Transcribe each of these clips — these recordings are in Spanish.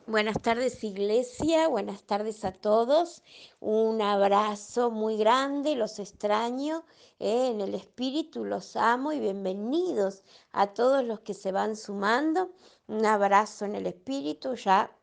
Buenas tardes, iglesia. Buenas tardes a todos. Un abrazo muy grande. Los extraño en el espíritu. Los amo y bienvenidos a todos los que se van sumando. Un abrazo en el espíritu. Ya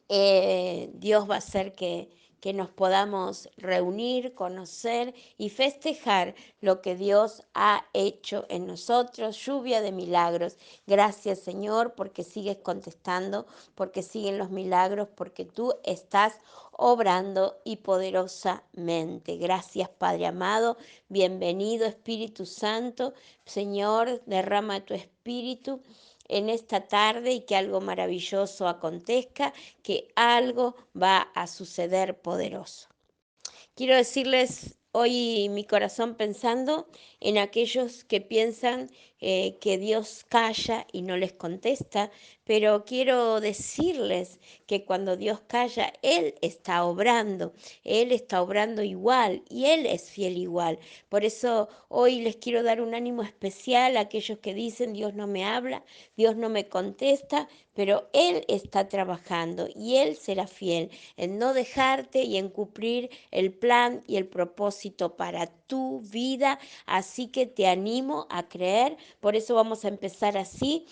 Dios va a hacer que nos podamos reunir, conocer y festejar lo que Dios ha hecho en nosotros. Lluvia de milagros. Gracias, Señor, porque sigues contestando, porque siguen los milagros, porque tú estás obrando y poderosamente. Gracias, Padre amado. Bienvenido, Espíritu Santo. Señor, derrama tu espíritu en esta tarde y que algo maravilloso acontezca, que algo va a suceder poderoso. Quiero decirles hoy mi corazón pensando en aquellos que piensan que Dios calla y no les contesta, pero quiero decirles que cuando Dios calla, Él está obrando igual y Él es fiel igual. Por eso hoy les quiero dar un ánimo especial a aquellos que dicen Dios no me habla, Dios no me contesta, pero Él está trabajando y Él será fiel en no dejarte y en cumplir el plan y el propósito para tu vida. Así que te animo a creer. Por eso vamos a empezar así.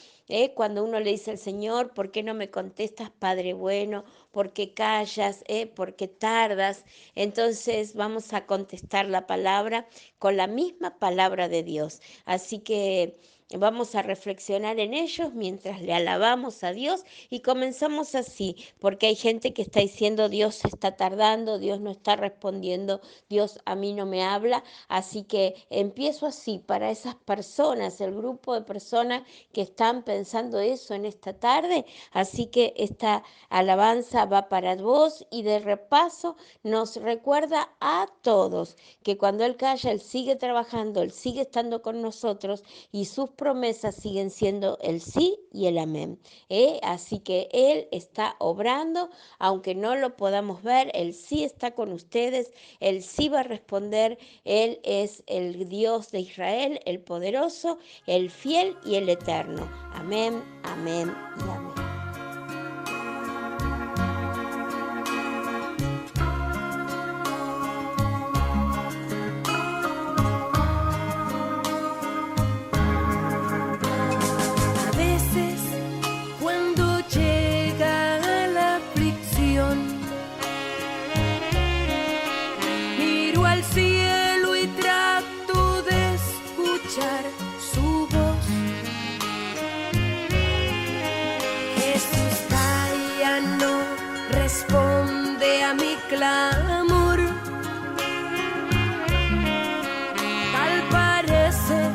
Cuando uno le dice al Señor, ¿por qué no me contestas, Padre bueno? ¿Por qué callas? ¿Por qué tardas? Entonces vamos a contestar la palabra con la misma palabra de Dios. Así que vamos a reflexionar en ellos mientras le alabamos a Dios y comenzamos así, porque hay gente que está diciendo Dios está tardando, Dios no está respondiendo, Dios a mí no me habla. Así que empiezo así para esas personas, el grupo de personas que están pensando eso en esta tarde. Así que esta alabanza va para vos y de repaso nos recuerda a todos que cuando Él calla, Él sigue trabajando, Él sigue estando con nosotros y sus promesas siguen siendo el sí y el amén. Así que Él está obrando, aunque no lo podamos ver, Él sí está con ustedes, Él sí va a responder. Él es el Dios de Israel, el poderoso, el fiel y el eterno. Amén, amén y amén. A veces cuando llega la aflicción, miro al cielo y trato de escuchar su voz. Jesús ya no responde a mi clamor. Tal parece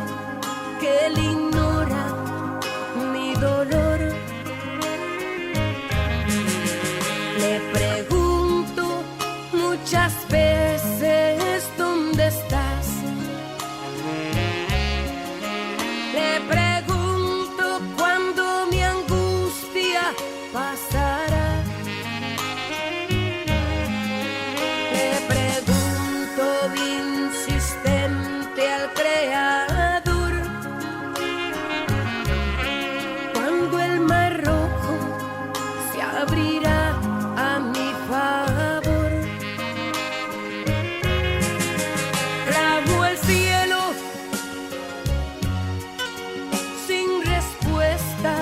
que él ignora mi dolor. Le pregunto muchas veces ¿dónde estás? Le pregunto cuándo mi angustia pasará. Le pregunto insistente al Creador cuándo el mar rojo se abrirá a mi favor. Clamo al cielo sin respuesta.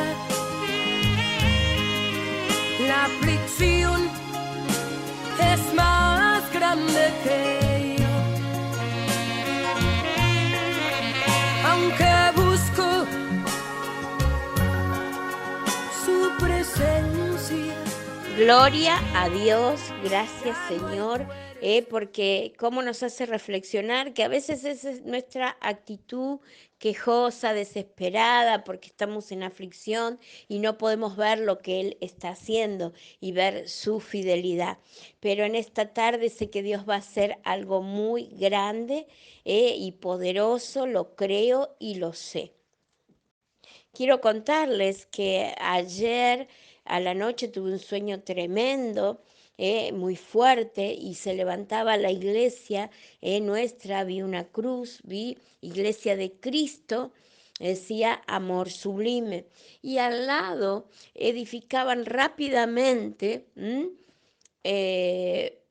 La aflicción es más grande que yo. Aunque busco su presencia. Gloria a Dios, gracias Señor, porque cómo nos hace reflexionar que a veces esa es nuestra actitud quejosa, desesperada, porque estamos en aflicción y no podemos ver lo que Él está haciendo y ver su fidelidad. Pero en esta tarde sé que Dios va a hacer algo muy grande y poderoso, lo creo y lo sé. Quiero contarles que ayer a la noche tuve un sueño tremendo, muy fuerte, y se levantaba la iglesia nuestra, vi una cruz, vi iglesia de Cristo, decía amor sublime. Y al lado edificaban rápidamente,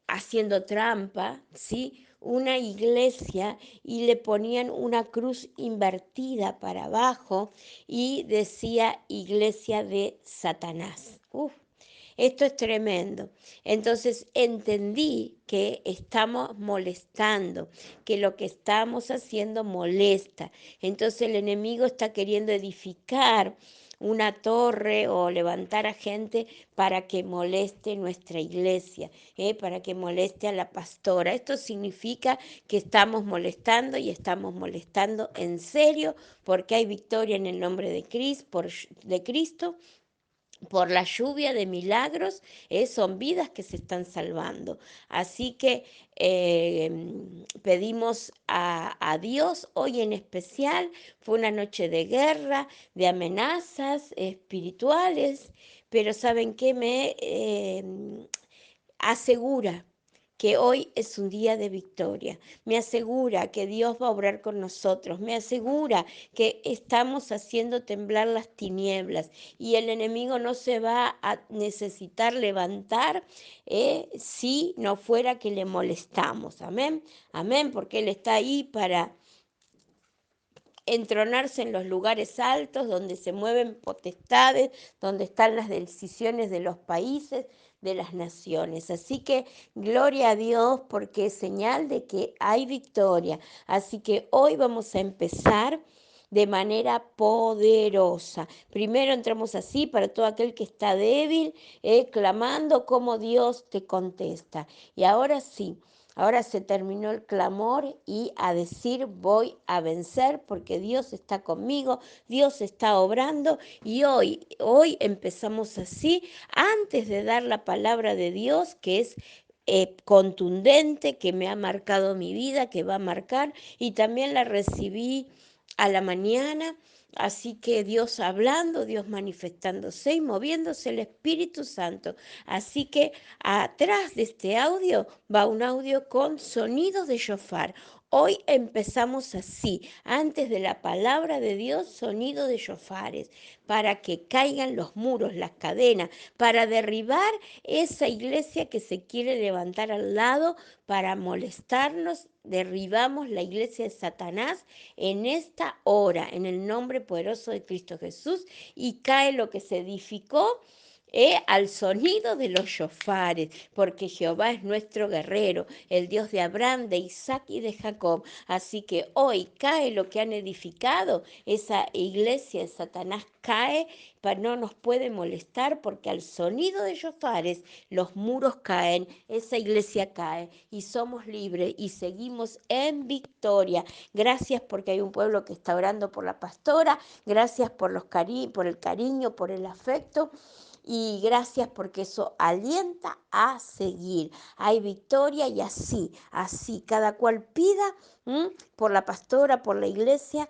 haciendo trampa, ¿sí? Una iglesia y le ponían una cruz invertida para abajo y decía iglesia de Satanás. Uf, esto es tremendo. Entonces entendí que estamos molestando, que lo que estamos haciendo molesta. Entonces el enemigo está queriendo edificar una torre o levantar a gente para que moleste nuestra iglesia, para que moleste a la pastora. Esto significa que estamos molestando y estamos molestando en serio porque hay victoria en el nombre de Cristo, por la lluvia de milagros, son vidas que se están salvando. Así que pedimos a Dios hoy en especial, fue una noche de guerra, de amenazas espirituales, pero ¿saben qué? Me asegura que hoy es un día de victoria, me asegura que Dios va a obrar con nosotros, me asegura que estamos haciendo temblar las tinieblas y el enemigo no se va a necesitar levantar si no fuera que le molestamos, amén, amén, porque Él está ahí para entronarse en los lugares altos, donde se mueven potestades, donde están las decisiones de los países, de las naciones. Así que gloria a Dios porque es señal de que hay victoria. Así que hoy vamos a empezar de manera poderosa. Primero entramos así para todo aquel que está débil, clamando como Dios te contesta. Y ahora sí. Ahora se terminó el clamor y a decir voy a vencer porque Dios está conmigo, Dios está obrando y hoy empezamos así antes de dar la palabra de Dios que es contundente, que me ha marcado mi vida, que va a marcar y también la recibí a la mañana. Así que Dios hablando, Dios manifestándose y moviéndose el Espíritu Santo. Así que atrás de este audio va un audio con sonidos de shofar. Hoy empezamos así, antes de la palabra de Dios, sonido de shofares, para que caigan los muros, las cadenas, para derribar esa iglesia que se quiere levantar al lado para molestarnos. Derribamos la iglesia de Satanás en esta hora, en el nombre poderoso de Cristo Jesús, y cae lo que se edificó al sonido de los shofares, porque Jehová es nuestro guerrero, el Dios de Abraham, de Isaac y de Jacob. Así que hoy cae lo que han edificado, esa iglesia de Satanás cae, no nos puede molestar porque al sonido de shofares los muros caen, esa iglesia cae y somos libres y seguimos en victoria. Gracias porque hay un pueblo que está orando por la pastora, gracias por por el cariño, por el afecto. Y gracias porque eso alienta a seguir. Hay victoria y así, cada cual pida por la pastora, por la iglesia,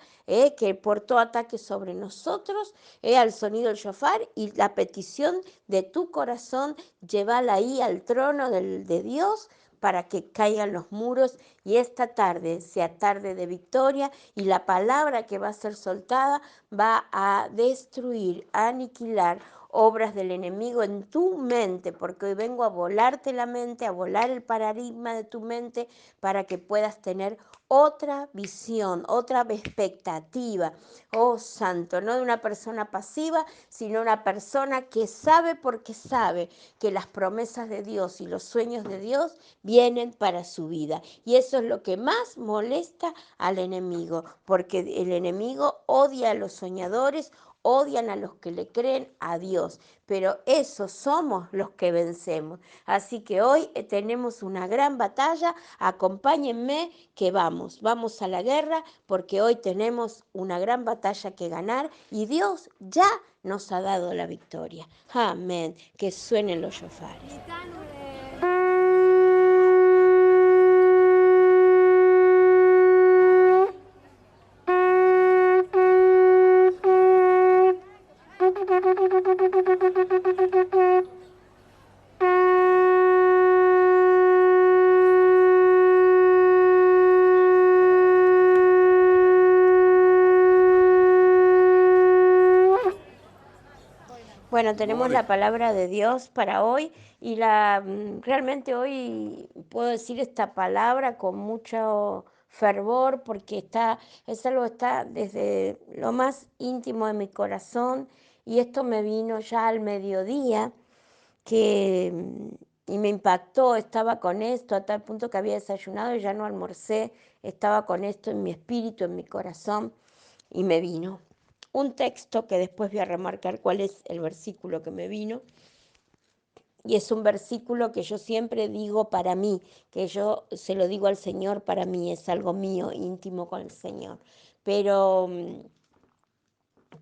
que por todo ataque sobre nosotros, al sonido del shofar y la petición de tu corazón, llévala ahí al trono de Dios para que caigan los muros y esta tarde sea tarde de victoria y la palabra que va a ser soltada va a destruir, a aniquilar obras del enemigo en tu mente, porque hoy vengo a volarte la mente, a volar el paradigma de tu mente para que puedas tener otra visión, otra expectativa, oh santo, no de una persona pasiva, sino una persona que sabe porque sabe que las promesas de Dios y los sueños de Dios vienen para su vida. Y eso es lo que más molesta al enemigo, porque el enemigo odia a los soñadores, odian a los que le creen a Dios, pero esos somos los que vencemos. Así que hoy tenemos una gran batalla, acompáñenme que vamos a la guerra porque hoy tenemos una gran batalla que ganar y Dios ya nos ha dado la victoria. Amén, que suenen los shofares. Bueno, tenemos la palabra de Dios para hoy y realmente hoy puedo decir esta palabra con mucho fervor porque es algo que está desde lo más íntimo de mi corazón y esto me vino ya al mediodía y me impactó, estaba con esto a tal punto que había desayunado y ya no almorcé, estaba con esto en mi espíritu, en mi corazón y me vino un texto que después voy a remarcar cuál es el versículo que me vino. Y es un versículo que yo siempre digo para mí, que yo se lo digo al Señor para mí, es algo mío, íntimo con el Señor, pero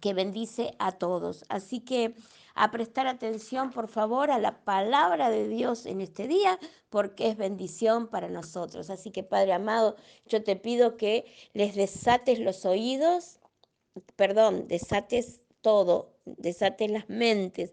que bendice a todos. Así que a prestar atención, por favor, a la palabra de Dios en este día, porque es bendición para nosotros. Así que, Padre amado, yo te pido que les desates los oídos, desates todo, desates las mentes,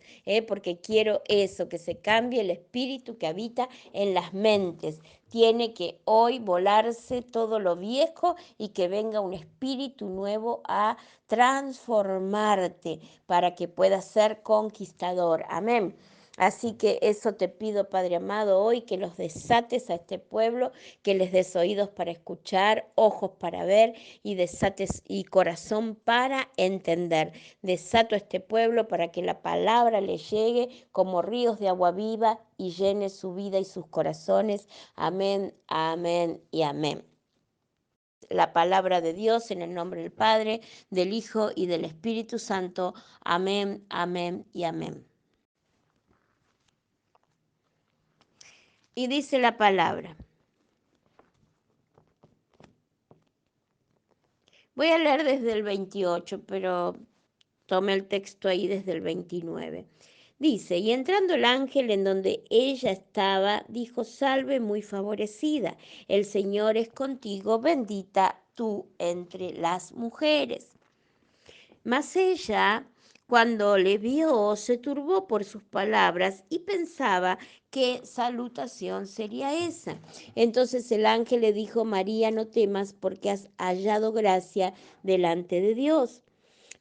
porque quiero eso, que se cambie el espíritu que habita en las mentes. Tiene que hoy volarse todo lo viejo y que venga un espíritu nuevo a transformarte para que puedas ser conquistador. Amén. Así que eso te pido, Padre amado, hoy que los desates a este pueblo, que les des oídos para escuchar, ojos para ver y desates y corazón para entender. Desato a este pueblo para que la palabra le llegue como ríos de agua viva y llene su vida y sus corazones. Amén, amén y amén. La palabra de Dios en el nombre del Padre, del Hijo y del Espíritu Santo. Amén, amén y amén. Y dice la palabra. Voy a leer desde el 28, pero tome el texto ahí desde el 29. Dice, y entrando el ángel en donde ella estaba, dijo, salve muy favorecida, el Señor es contigo, bendita tú entre las mujeres. Mas ella, cuando le vio, se turbó por sus palabras y pensaba qué salutación sería esa. Entonces el ángel le dijo, María, no temas porque has hallado gracia delante de Dios.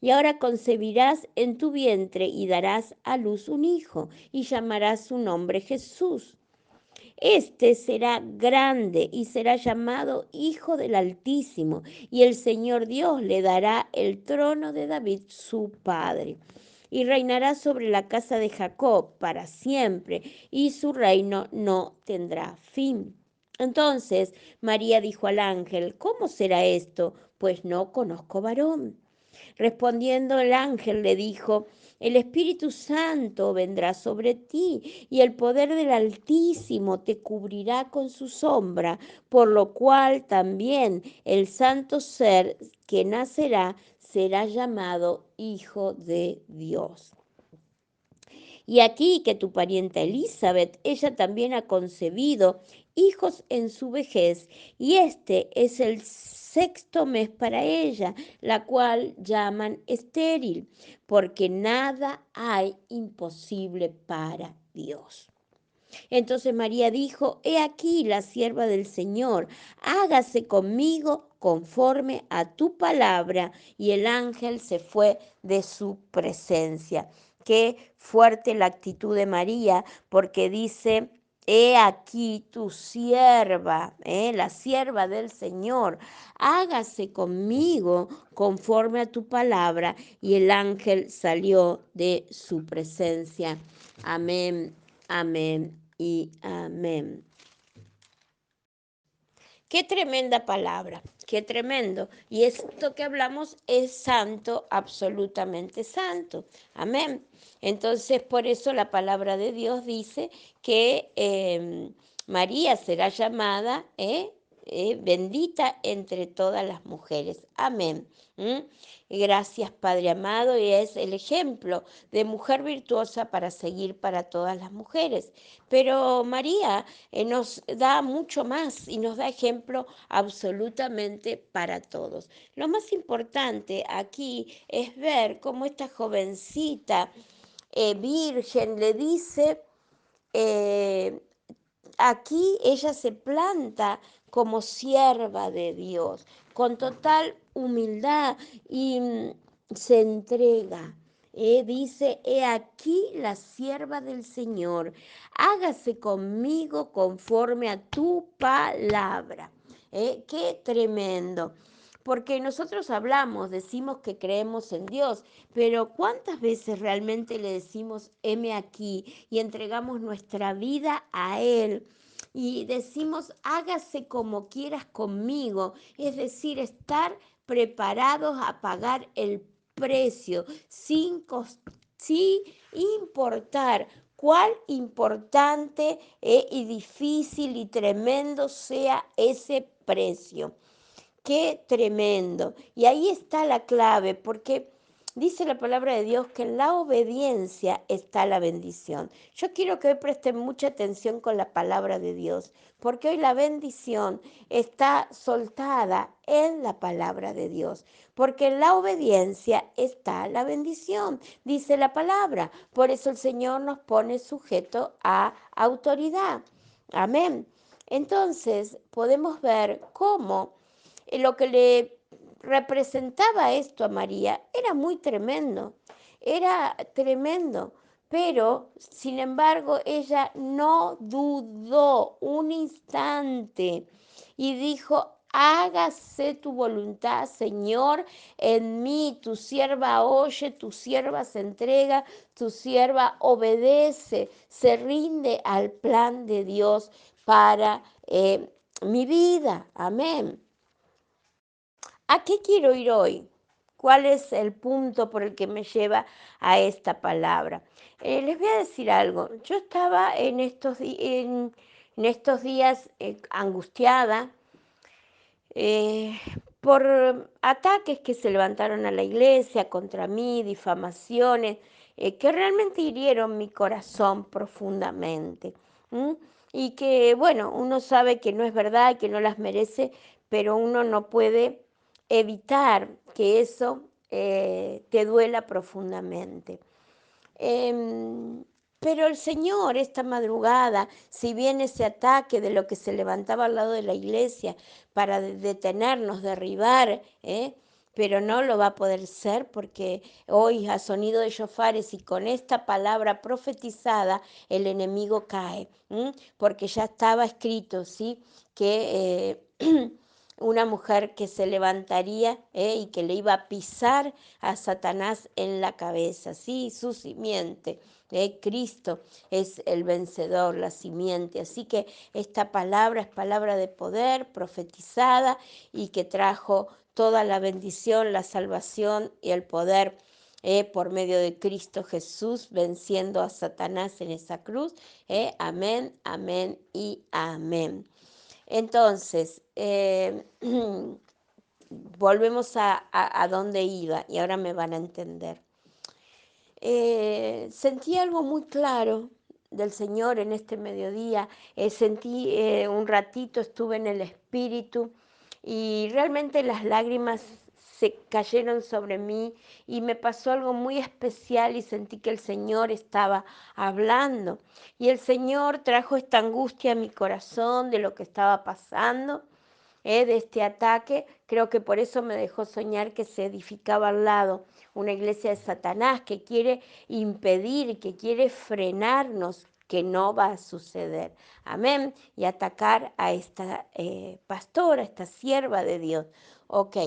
Y ahora concebirás en tu vientre y darás a luz un hijo y llamarás su nombre Jesús. Este será grande y será llamado Hijo del Altísimo, y el Señor Dios le dará el trono de David, su padre. Y reinará sobre la casa de Jacob para siempre, y su reino no tendrá fin. Entonces María dijo al ángel, ¿cómo será esto? Pues no conozco varón. Respondiendo el ángel le dijo, el Espíritu Santo vendrá sobre ti y el poder del Altísimo te cubrirá con su sombra, por lo cual también el santo ser que nacerá será llamado Hijo de Dios. Y aquí que tu parienta Elizabeth, ella también ha concebido hijos en su vejez, y este es el sexto mes para ella, la cual llaman estéril, porque nada hay imposible para Dios. Entonces María dijo, he aquí la sierva del Señor, hágase conmigo conforme a tu palabra. Y el ángel se fue de su presencia. Qué fuerte la actitud de María, porque dice, he aquí tu sierva, la sierva del Señor, hágase conmigo conforme a tu palabra. Y el ángel salió de su presencia. Amén, amén y amén. Qué tremenda palabra, qué tremendo. Y esto que hablamos es santo, absolutamente santo. Amén. Entonces, por eso la palabra de Dios dice que María será llamada bendita entre todas las mujeres. Amén. Gracias, Padre amado, y es el ejemplo de mujer virtuosa para seguir para todas las mujeres. Pero María nos da mucho más y nos da ejemplo absolutamente para todos. Lo más importante aquí es ver cómo esta jovencita virgen le dice, aquí ella se planta como sierva de Dios, con total humildad y se entrega. dice, he aquí la sierva del Señor, hágase conmigo conforme a tu palabra. Qué tremendo. Porque nosotros hablamos, decimos que creemos en Dios, pero ¿cuántas veces realmente le decimos, heme aquí, y entregamos nuestra vida a Él? Y decimos, hágase como quieras conmigo, es decir, estar preparados a pagar el precio sin importar cuál importante y difícil y tremendo sea ese precio. Qué tremendo. Y ahí está la clave, porque dice la palabra de Dios que en la obediencia está la bendición. Yo quiero que hoy presten mucha atención con la palabra de Dios, porque hoy la bendición está soltada en la palabra de Dios, porque en la obediencia está la bendición, dice la palabra. Por eso el Señor nos pone sujeto a autoridad. Amén. Entonces podemos ver cómo lo que le representaba esto a María era tremendo, pero sin embargo ella no dudó un instante y dijo, hágase tu voluntad, Señor, en mí, tu sierva oye, tu sierva se entrega, tu sierva obedece, se rinde al plan de Dios para mi vida. Amén. ¿A qué quiero ir hoy? ¿Cuál es el punto por el que me lleva a esta palabra? Les voy a decir algo. Yo estaba en estos días angustiada eh, por ataques que se levantaron a la iglesia contra mí, difamaciones, que realmente hirieron mi corazón profundamente. ¿M? Y que, bueno, uno sabe que no es verdad, que no las merece, pero uno no puede evitar que eso te duela profundamente. Em, pero el Señor esta madrugada, si bien ese ataque de lo que se levantaba al lado de la iglesia para detenernos, derribar, pero no lo va a poder ser porque hoy a sonido de shofares y con esta palabra profetizada el enemigo cae, porque ya estaba escrito, ¿sí? Que una mujer que se levantaría y que le iba a pisar a Satanás en la cabeza, ¿sí? Su simiente. Cristo es el vencedor, la simiente. Así que esta palabra es palabra de poder, profetizada y que trajo toda la bendición, la salvación y el poder por medio de Cristo Jesús, venciendo a Satanás en esa cruz. Amén, amén y amén. Entonces, volvemos a donde iba y ahora me van a entender. Sentí algo muy claro del Señor en este mediodía, sentí un ratito, estuve en el Espíritu y realmente las lágrimas se cayeron sobre mí y me pasó algo muy especial y sentí que el Señor estaba hablando y el Señor trajo esta angustia a mi corazón de lo que estaba pasando de este ataque. Creo que por eso me dejó soñar que se edificaba al lado una iglesia de Satanás que quiere impedir, que quiere frenarnos, que no va a suceder. Amén. Y atacar a esta pastora, esta sierva de Dios. Ok.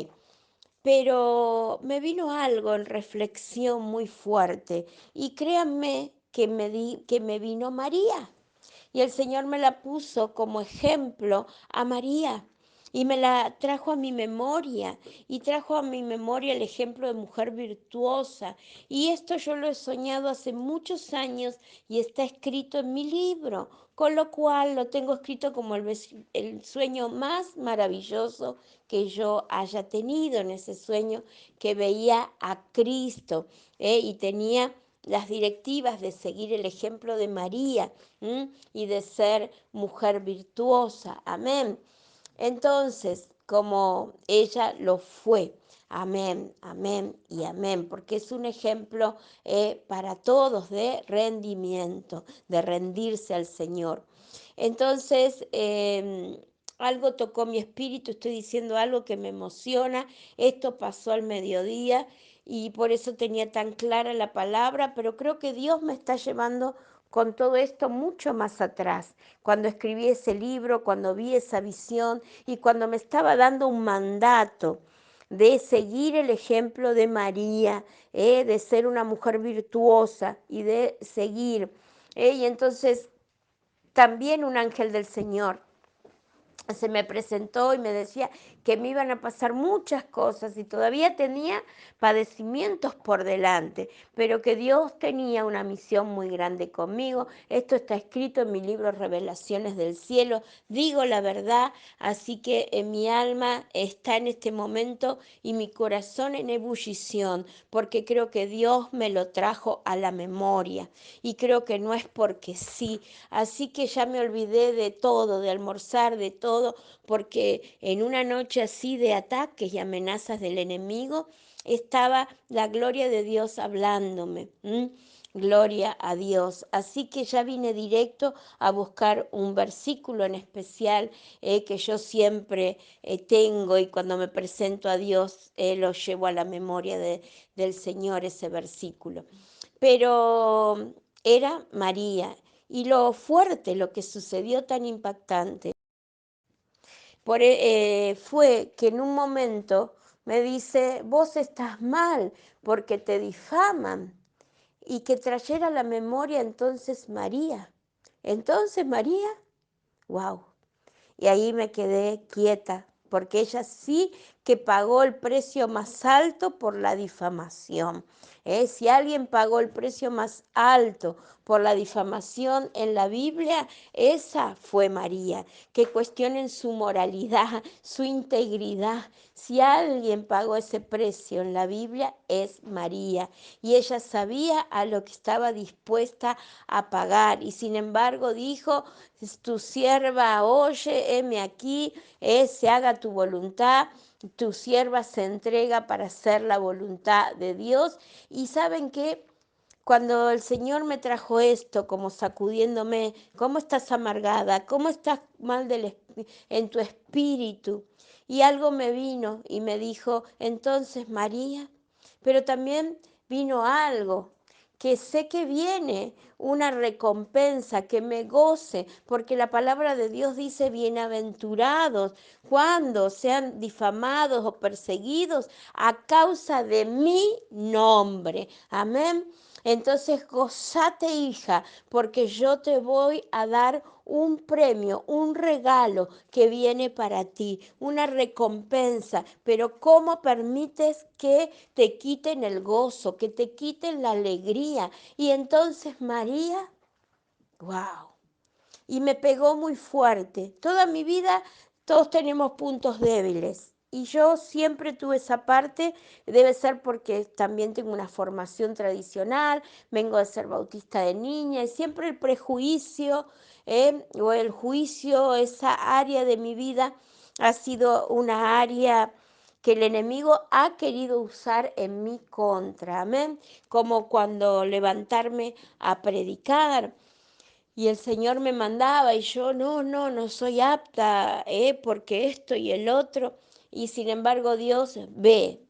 Pero me vino algo en reflexión muy fuerte y créanme que me vino María. Y el Señor me la puso como ejemplo a María y me la trajo a mi memoria y trajo a mi memoria el ejemplo de mujer virtuosa. Y esto yo lo he soñado hace muchos años y está escrito en mi libro, con lo cual lo tengo escrito como el sueño más maravilloso que yo haya tenido, en ese sueño que veía a Cristo y tenía las directivas de seguir el ejemplo de María y de ser mujer virtuosa. Amén. Entonces, como ella lo fue. Amén, amén y amén, porque es un ejemplo para todos de rendimiento, de rendirse al Señor. Entonces, algo tocó mi espíritu, estoy diciendo algo que me emociona, esto pasó al mediodía y por eso tenía tan clara la palabra, pero creo que Dios me está llevando con todo esto mucho más atrás, cuando escribí ese libro, cuando vi esa visión y cuando me estaba dando un mandato de seguir el ejemplo de María, de ser una mujer virtuosa y de seguir. Y entonces también un ángel del Señor se me presentó y me decía que me iban a pasar muchas cosas y todavía tenía padecimientos por delante, pero que Dios tenía una misión muy grande conmigo. Esto está escrito en mi libro Revelaciones del Cielo. Digo la verdad, así que en mi alma está en este momento y mi corazón en ebullición, porque creo que Dios me lo trajo a la memoria y creo que no es porque sí. Así que ya me olvidé de todo, de almorzar, de todo, porque en una noche así de ataques y amenazas del enemigo estaba la gloria de Dios hablándome. Gloria a Dios. Así que ya vine directo a buscar un versículo en especial que yo siempre tengo y cuando me presento a Dios lo llevo a la memoria del Señor ese versículo. Pero era María y lo fuerte, lo que sucedió tan impactante fue que en un momento me dice, vos estás mal porque te difaman y que trayera a la memoria entonces María. Entonces María, wow. Y ahí me quedé quieta, porque ella sí que pagó el precio más alto por la difamación. Si alguien pagó el precio más alto por la difamación en la Biblia, esa fue María. Que cuestionen su moralidad, su integridad. Si alguien pagó ese precio en la Biblia, es María. Y ella sabía a lo que estaba dispuesta a pagar. Y sin embargo dijo, tu sierva oye, heme aquí, se haga tu voluntad. Tu sierva se entrega para hacer la voluntad de Dios. Y ¿saben qué? Cuando el Señor me trajo esto, como sacudiéndome, ¿cómo estás amargada? ¿Cómo estás mal en tu espíritu? Y algo me vino y me dijo, entonces María, pero también vino algo que sé que viene una recompensa, que me goce, porque la palabra de Dios dice, bienaventurados cuando sean difamados o perseguidos a causa de mi nombre. Amén. Entonces, gozate, hija, porque yo te voy a dar un premio, un regalo que viene para ti, una recompensa. Pero ¿cómo permites que te quiten el gozo, que te quiten la alegría? Y entonces María, wow, y me pegó muy fuerte. Toda mi vida todos tenemos puntos débiles. Y yo siempre tuve esa parte, debe ser porque también tengo una formación tradicional, vengo de ser bautista de niña y siempre el prejuicio o el juicio, esa área de mi vida ha sido una área que el enemigo ha querido usar en mi contra, amén, como cuando levantarme a predicar y el Señor me mandaba y yo, no soy apta, porque esto y el otro. Y sin embargo Dios, ve,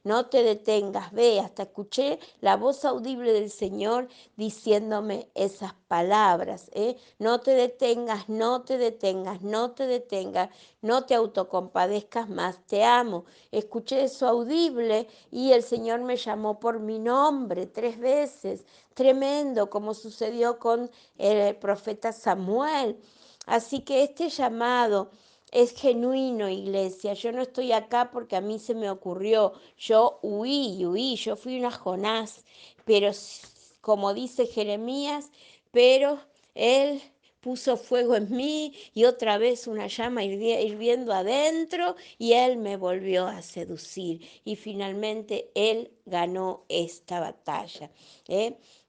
no te detengas, ve. Hasta escuché la voz audible del Señor diciéndome esas palabras. No te detengas, no te detengas, no te detengas, no te autocompadezcas más, te amo. Escuché eso audible y el Señor me llamó por mi nombre 3 veces. Tremendo, como sucedió con el profeta Samuel. Así que este llamado es genuino, iglesia. Yo no estoy acá porque a mí se me ocurrió. Yo huí, yo fui una Jonás, pero como dice Jeremías, pero él puso fuego en mí y otra vez una llama hirviendo adentro y él me volvió a seducir y finalmente él ganó esta batalla.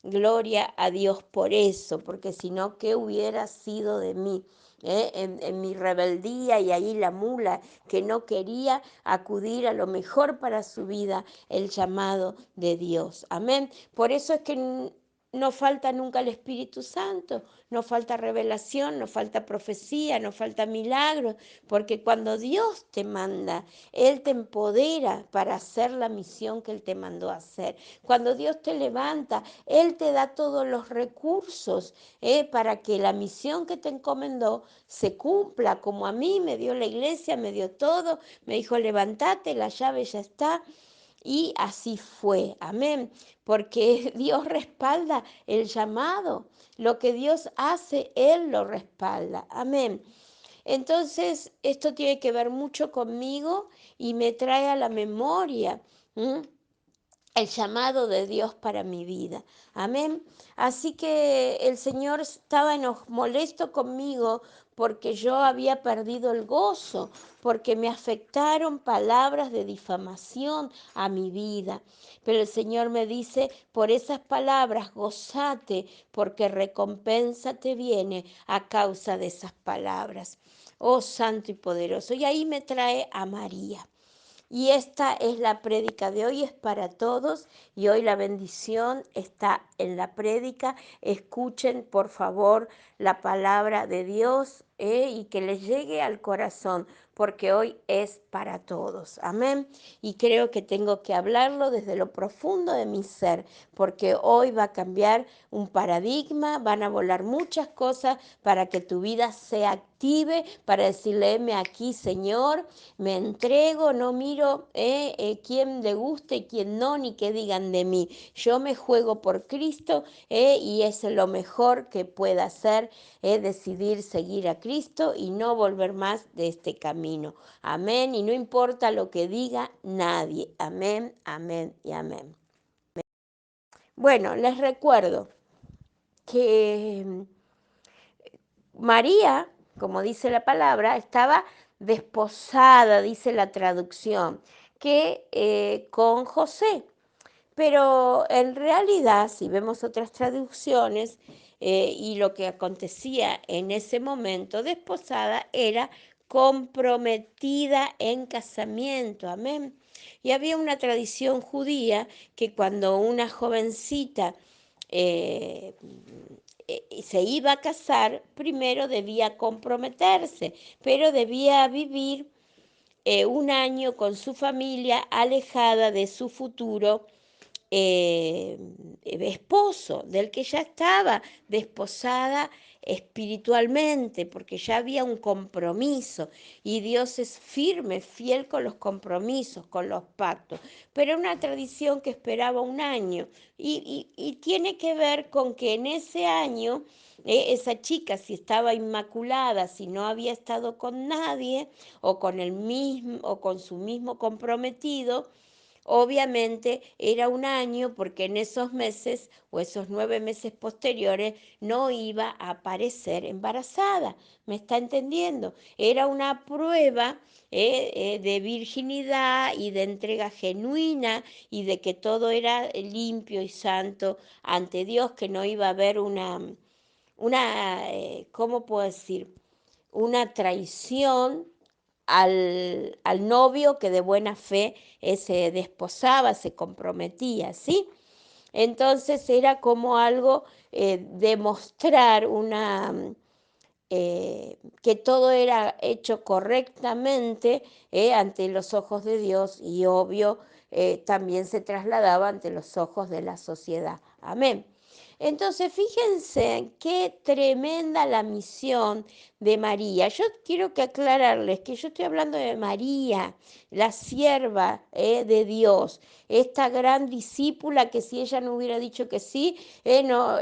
Gloria a Dios por eso, porque si no, ¿qué hubiera sido de mí? En mi rebeldía y ahí la mula que no quería acudir a lo mejor para su vida, el llamado de Dios. Amén. Por eso es que no falta nunca el Espíritu Santo, no falta revelación, no falta profecía, no falta milagro, porque cuando Dios te manda, Él te empodera para hacer la misión que Él te mandó a hacer. Cuando Dios te levanta, Él te da todos los recursos para que la misión que te encomendó se cumpla, como a mí me dio la iglesia, me dio todo, me dijo, levántate, la llave ya está. Y así fue, amén, porque Dios respalda el llamado, lo que Dios hace, Él lo respalda, amén. Entonces, esto tiene que ver mucho conmigo y me trae a la memoria el llamado de Dios para mi vida. Amén. Así que el Señor estaba molesto conmigo porque yo había perdido el gozo, porque me afectaron palabras de difamación a mi vida. Pero el Señor me dice, por esas palabras, gozate, porque recompensa te viene a causa de esas palabras. Oh Santo y poderoso. Y ahí me trae a María. Y esta es la prédica de hoy, es para todos y hoy la bendición está en la prédica. Escuchen por favor la palabra de Dios y que les llegue al corazón, porque hoy es para todos. Amén. Y creo que tengo que hablarlo desde lo profundo de mi ser, porque hoy va a cambiar un paradigma, van a volar muchas cosas para que tu vida se active, para decirle, heme aquí, Señor, me entrego, no miro quién le guste y quién no, ni qué digan de mí. Yo me juego por Cristo y es lo mejor que pueda hacer, decidir seguir a Cristo y no volver más de este camino. Amén. Y no importa lo que diga nadie. Amén, amén y amén. Bueno, les recuerdo que María, como dice la palabra, estaba desposada, dice la traducción, que con José. Pero en realidad, si vemos otras traducciones y lo que acontecía en ese momento, desposada era comprometida en casamiento, amén. Y había una tradición judía que cuando una jovencita eh, se iba a casar, primero debía comprometerse, pero debía vivir un año con su familia alejada de su futuro esposo, del que ya estaba desposada espiritualmente, porque ya había un compromiso y Dios es firme, fiel con los compromisos, con los pactos, pero una tradición que esperaba un año y tiene que ver con que en ese año esa chica, si estaba inmaculada, si no había estado con nadie o con el mismo o con su mismo comprometido, obviamente era un año porque en esos meses o esos 9 meses posteriores no iba a aparecer embarazada. ¿Me está entendiendo? Era una prueba de virginidad y de entrega genuina y de que todo era limpio y santo ante Dios, que no iba a haber ¿cómo puedo decir? Una traición al novio que de buena fe se desposaba, se comprometía, ¿sí? Entonces era como algo demostrar que todo era hecho correctamente ante los ojos de Dios y obvio también se trasladaba ante los ojos de la sociedad. Amén. Entonces, fíjense qué tremenda la misión de María. Yo quiero que aclararles que yo estoy hablando de María, la sierva de Dios, esta gran discípula que si ella no hubiera dicho que sí, no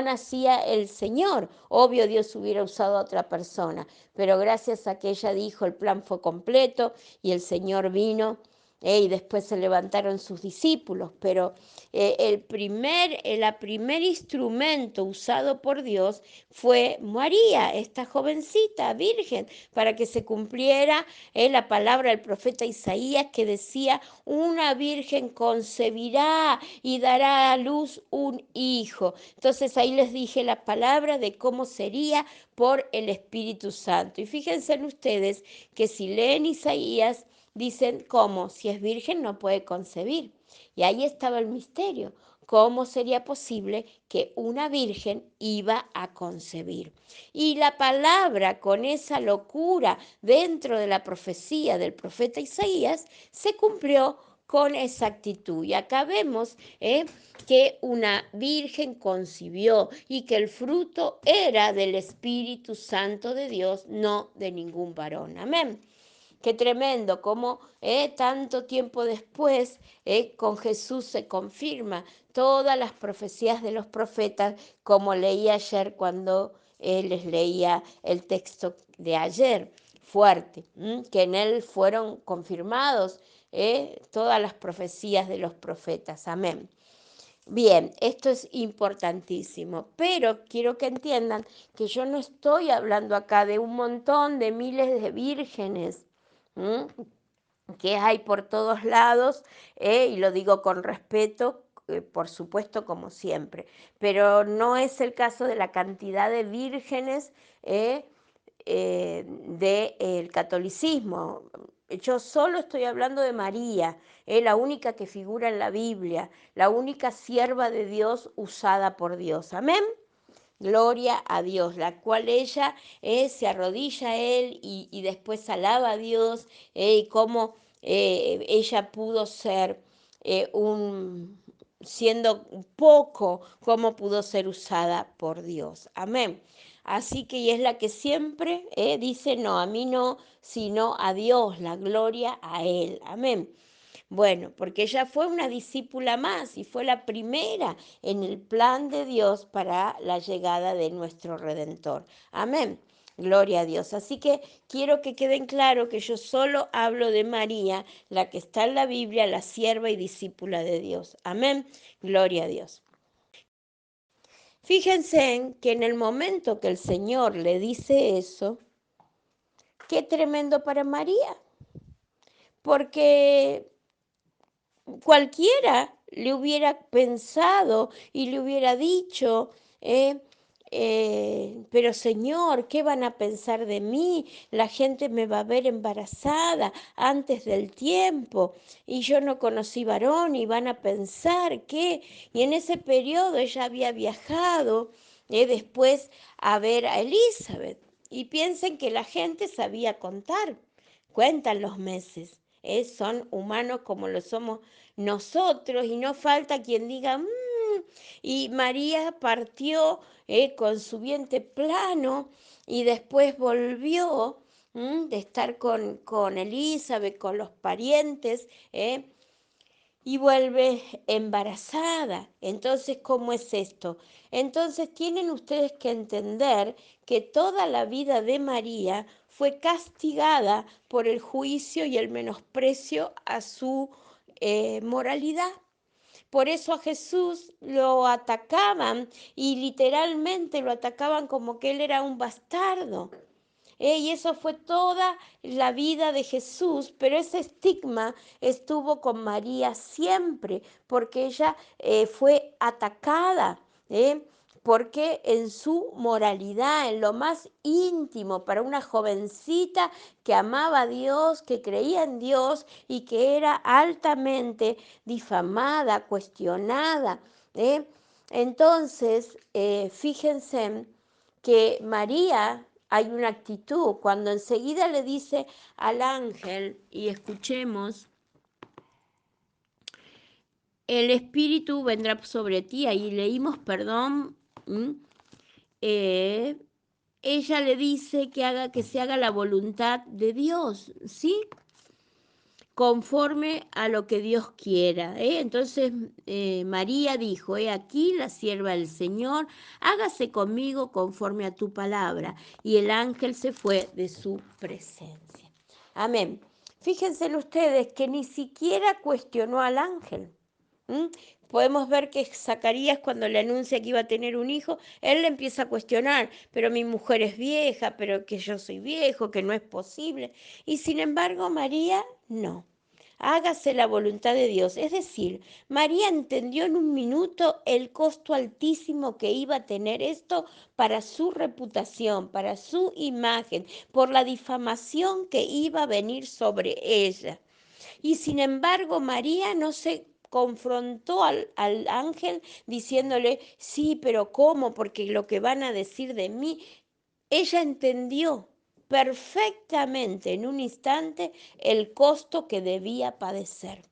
nacía el Señor. Obvio, Dios hubiera usado a otra persona, pero gracias a que ella dijo, el plan fue completo y el Señor vino. Y después se levantaron sus discípulos, pero el primer instrumento usado por Dios fue María, esta jovencita virgen, para que se cumpliera la palabra del profeta Isaías que decía, una virgen concebirá y dará a luz un hijo. Entonces ahí les dije la palabra de cómo sería por el Espíritu Santo. Y fíjense en ustedes que si leen Isaías, dicen cómo, si es virgen no puede concebir. Y ahí estaba el misterio. ¿cómo sería posible que una virgen iba a concebir? Y la palabra con esa locura dentro de la profecía del profeta Isaías se cumplió con exactitud. Y acá vemos que una virgen concibió y que el fruto era del Espíritu Santo de Dios, no de ningún varón. Amén. Qué tremendo, como tanto tiempo después con Jesús se confirma todas las profecías de los profetas, como leí ayer cuando les leía el texto de ayer, fuerte, que en él fueron confirmados todas las profecías de los profetas. Amén. Bien, esto es importantísimo, pero quiero que entiendan que yo no estoy hablando acá de un montón de miles de vírgenes que hay por todos lados, y lo digo con respeto, por supuesto, como siempre, pero no es el caso de la cantidad de vírgenes del catolicismo. Yo solo estoy hablando de María, la única que figura en la Biblia, la única sierva de Dios usada por Dios. Amén. Gloria a Dios, la cual ella se arrodilla a Él y después alaba a Dios, y cómo ella pudo ser siendo poco, cómo pudo ser usada por Dios. Amén. Así que y es la que siempre dice, no, a mí no, sino a Dios, la gloria a Él. Amén. Bueno, porque ella fue una discípula más y fue la primera en el plan de Dios para la llegada de nuestro Redentor. Amén. Gloria a Dios. Así que quiero que queden claro que yo solo hablo de María, la que está en la Biblia, la sierva y discípula de Dios. Amén. Gloria a Dios. Fíjense que en el momento que el Señor le dice eso, qué tremendo para María, porque cualquiera le hubiera pensado y le hubiera dicho, pero Señor, ¿qué van a pensar de mí? La gente me va a ver embarazada antes del tiempo y yo no conocí varón y van a pensar que... Y en ese periodo ella había viajado después a ver a Elizabeth y piensen que la gente sabía contar, cuentan los meses. Son humanos como lo somos nosotros y no falta quien diga, y María partió con su vientre plano y después volvió de estar con Elizabeth, con los parientes, y vuelve embarazada. Entonces, ¿cómo es esto? Entonces, tienen ustedes que entender que toda la vida de María fue castigada por el juicio y el menosprecio a su moralidad. Por eso a Jesús lo atacaban y literalmente lo atacaban como que él era un bastardo. Y eso fue toda la vida de Jesús, pero ese estigma estuvo con María siempre, porque ella fue atacada, porque en su moralidad, en lo más íntimo, para una jovencita que amaba a Dios, que creía en Dios y que era altamente difamada, cuestionada. Entonces, fíjense que María hay una actitud, cuando enseguida le dice al ángel, y escuchemos, el Espíritu vendrá sobre ti, ahí leímos, perdón, ella le dice que haga que se haga la voluntad de Dios, ¿sí? Conforme a lo que Dios quiera. Entonces María dijo, he aquí la sierva del Señor, hágase conmigo conforme a tu palabra. Y el ángel se fue de su presencia. Amén. Fíjense ustedes que ni siquiera cuestionó al ángel. Podemos ver que Zacarías cuando le anuncia que iba a tener un hijo, él le empieza a cuestionar, pero mi mujer es vieja, pero que yo soy viejo, que no es posible. Y sin embargo, María no. Hágase la voluntad de Dios. Es decir, María entendió en un minuto el costo altísimo que iba a tener esto para su reputación, para su imagen, por la difamación que iba a venir sobre ella. Y sin embargo, María no se confrontó al ángel diciéndole, sí, pero ¿cómo? Porque lo que van a decir de mí, ella entendió perfectamente en un instante el costo que debía padecer.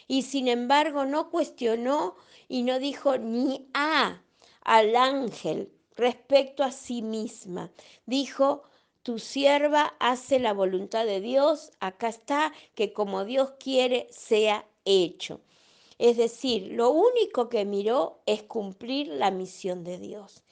Y sin embargo no cuestionó y no dijo ni al ángel respecto a sí misma. Dijo, tu sierva hace la voluntad de Dios, acá está, que como Dios quiere sea hecho. Es decir, lo único que miró es cumplir la misión de Dios.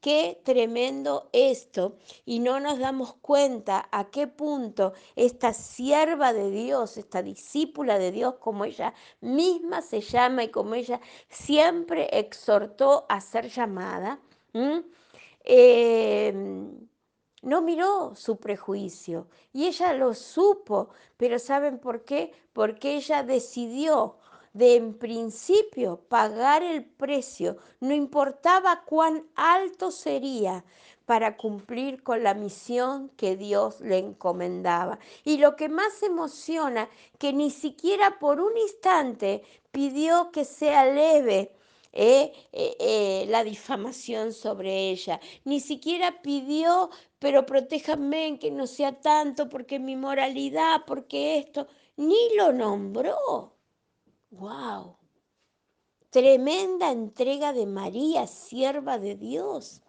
Qué tremendo esto, y no nos damos cuenta a qué punto esta sierva de Dios, esta discípula de Dios, como ella misma se llama y como ella siempre exhortó a ser llamada, no miró su prejuicio y ella lo supo, pero ¿saben por qué? Porque ella decidió de en principio pagar el precio, no importaba cuán alto sería para cumplir con la misión que Dios le encomendaba. Y lo que más emociona, que ni siquiera por un instante pidió que sea leve la difamación sobre ella. Ni siquiera pidió, pero protéjanme que no sea tanto, porque mi moralidad, porque esto, ni lo nombró. ¡Wow! Tremenda entrega de María, sierva de Dios.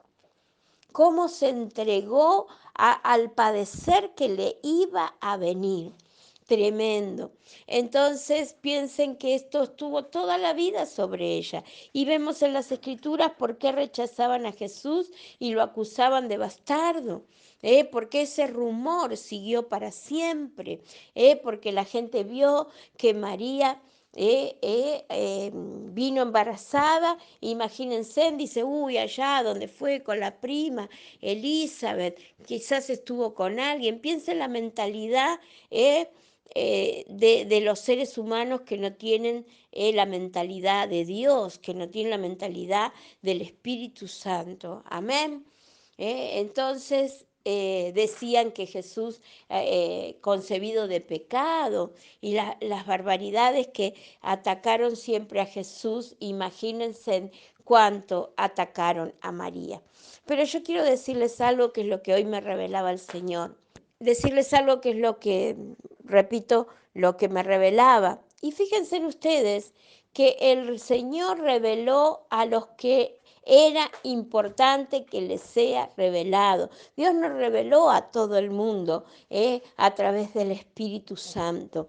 Cómo se entregó al padecer que le iba a venir. Tremendo. Entonces piensen que esto estuvo toda la vida sobre ella. Y vemos en las escrituras por qué rechazaban a Jesús y lo acusaban de bastardo. Porque ese rumor siguió para siempre. Porque la gente vio que María vino embarazada, imagínense, dice, uy, allá donde fue con la prima Elizabeth, quizás estuvo con alguien. Piensa en la mentalidad de los seres humanos que no tienen la mentalidad de Dios, que no tienen la mentalidad del Espíritu Santo. Amén. Entonces decían que Jesús concebido de pecado y las barbaridades que atacaron siempre a Jesús, imagínense cuánto atacaron a María. Pero yo quiero decirles algo que es lo que hoy me revelaba el Señor. Decirles algo que es lo que, repito, lo que me revelaba. Y fíjense en ustedes que el Señor reveló a los que era importante que les sea revelado. Dios nos reveló a todo el mundo a través del Espíritu Santo.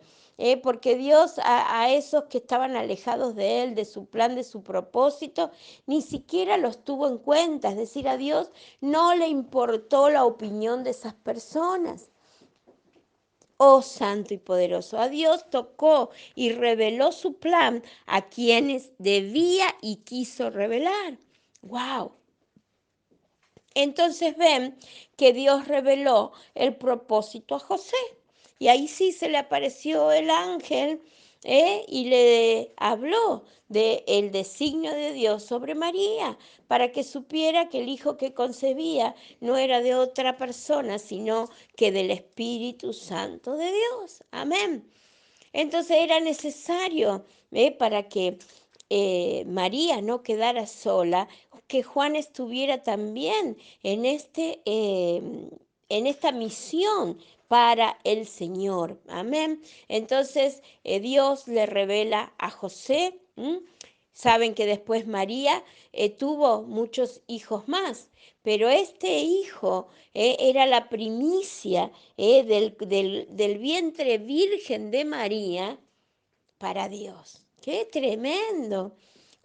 Porque Dios a esos que estaban alejados de Él, de su plan, de su propósito, ni siquiera los tuvo en cuenta. Es decir, a Dios no le importó la opinión de esas personas. Oh Santo y poderoso, a Dios tocó y reveló su plan a quienes debía y quiso revelar. ¡Wow! Entonces ven que Dios reveló el propósito a José. Y ahí sí se le apareció el ángel y le habló del designio de Dios sobre María, para que supiera que el hijo que concebía no era de otra persona, sino que del Espíritu Santo de Dios. Amén. Entonces era necesario para que María no quedara sola, que Juan estuviera también en esta misión para el Señor. Amén. Entonces Dios le revela a José. Saben que después María tuvo muchos hijos más, pero este hijo era la primicia del vientre virgen de María para Dios. ¡Qué tremendo!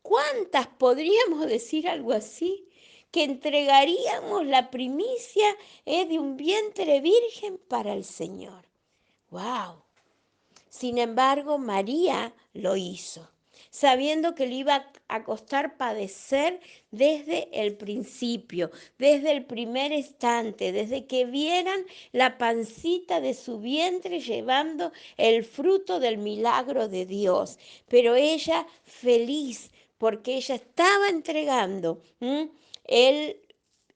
¿Cuántas podríamos decir algo así? Que entregaríamos la primicia de un vientre virgen para el Señor. ¡Wow! Sin embargo, María lo hizo, sabiendo que le iba a costar padecer desde el principio, desde el primer instante, desde que vieran la pancita de su vientre llevando el fruto del milagro de Dios. Pero ella feliz, porque ella estaba entregando el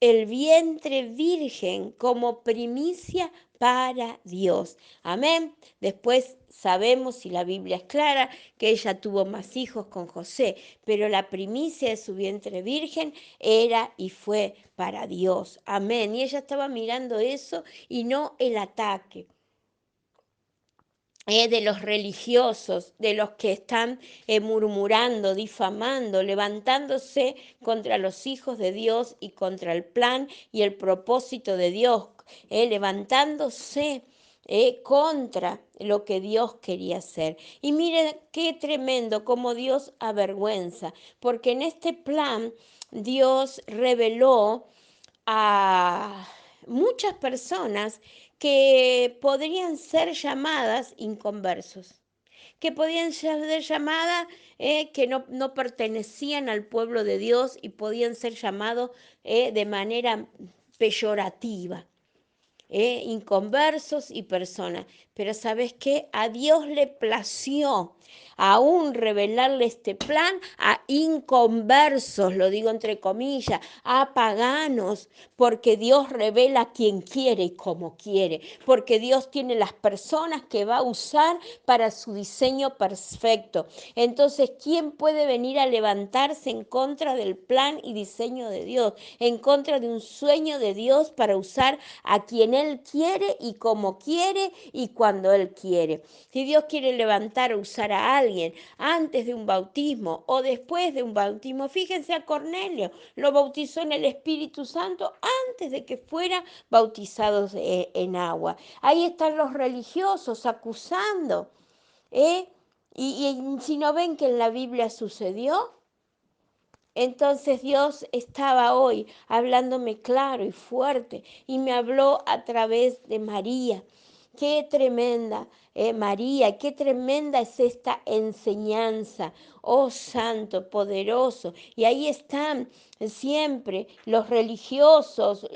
el vientre virgen como primicia para Dios. Amén. Después sabemos, y la Biblia es clara, que ella tuvo más hijos con José, pero la primicia de su vientre virgen era y fue para Dios. Amén. Y ella estaba mirando eso y no el ataque de los religiosos, de los que están murmurando, difamando, levantándose contra los hijos de Dios y contra el plan y el propósito de Dios, levantándose contra lo que Dios quería hacer. Y miren qué tremendo como Dios avergüenza, porque en este plan Dios reveló a muchas personas que podrían ser llamadas inconversos, que podían ser llamadas que no pertenecían al pueblo de Dios y podían ser llamados de manera peyorativa. Inconversos y personas. Pero ¿sabes qué? A Dios le plació aún revelarle este plan a inconversos, lo digo entre comillas, a paganos, porque Dios revela a quien quiere y como quiere, porque Dios tiene las personas que va a usar para su diseño perfecto. Entonces, ¿quién puede venir a levantarse en contra del plan y diseño de Dios, en contra de un sueño de Dios para usar a quien Él quiere y como quiere y cuando Él quiere? Si Dios quiere levantar o usar a alguien antes de un bautismo o después de un bautismo, fíjense a Cornelio, lo bautizó en el Espíritu Santo antes de que fuera bautizados en agua. Ahí están los religiosos acusando, ¿eh? Y si no ven que en la Biblia sucedió, entonces Dios estaba hoy hablándome claro y fuerte y me habló a través de María. Qué tremenda, María, qué tremenda es esta enseñanza. Oh Santo, poderoso. Y ahí están siempre los religiosos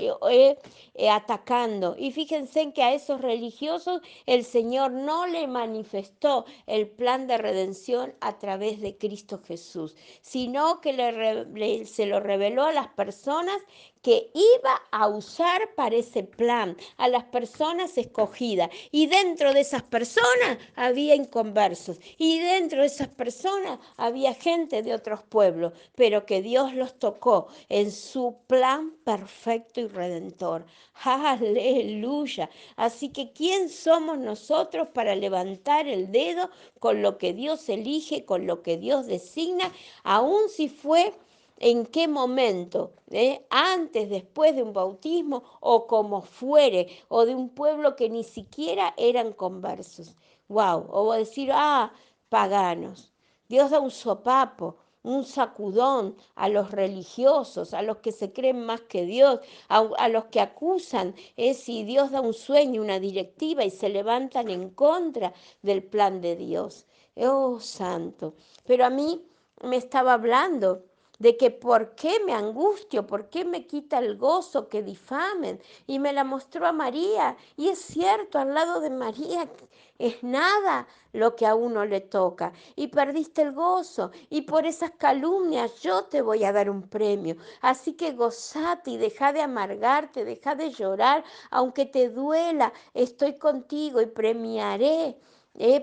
atacando. Y fíjense en que a esos religiosos el Señor no le manifestó el plan de redención a través de Cristo Jesús, sino que se lo reveló a las personas que iba a usar para ese plan, a las personas escogidas. Y dentro de esas personas había inconversos. Y dentro de esas personas había gente de otros pueblos, pero que Dios los tocó en su plan perfecto y redentor. Aleluya. Así que ¿quién somos nosotros para levantar el dedo con lo que Dios elige, con lo que Dios designa, aun si fue en qué momento, antes, después de un bautismo o como fuere, o de un pueblo que ni siquiera eran conversos? Wow, o decir, paganos. Dios da un sopapo, un sacudón a los religiosos, a los que se creen más que Dios, a los que acusan, si Dios da un sueño, una directiva y se levantan en contra del plan de Dios. Oh, santo. Pero a mí me estaba hablando de que por qué me angustio, por qué me quita el gozo que difamen. Y me la mostró a María. Y es cierto, al lado de María es nada lo que a uno le toca. Y perdiste el gozo. Y por esas calumnias yo te voy a dar un premio. Así que gozate y deja de amargarte, deja de llorar, aunque te duela. Estoy contigo y premiaré,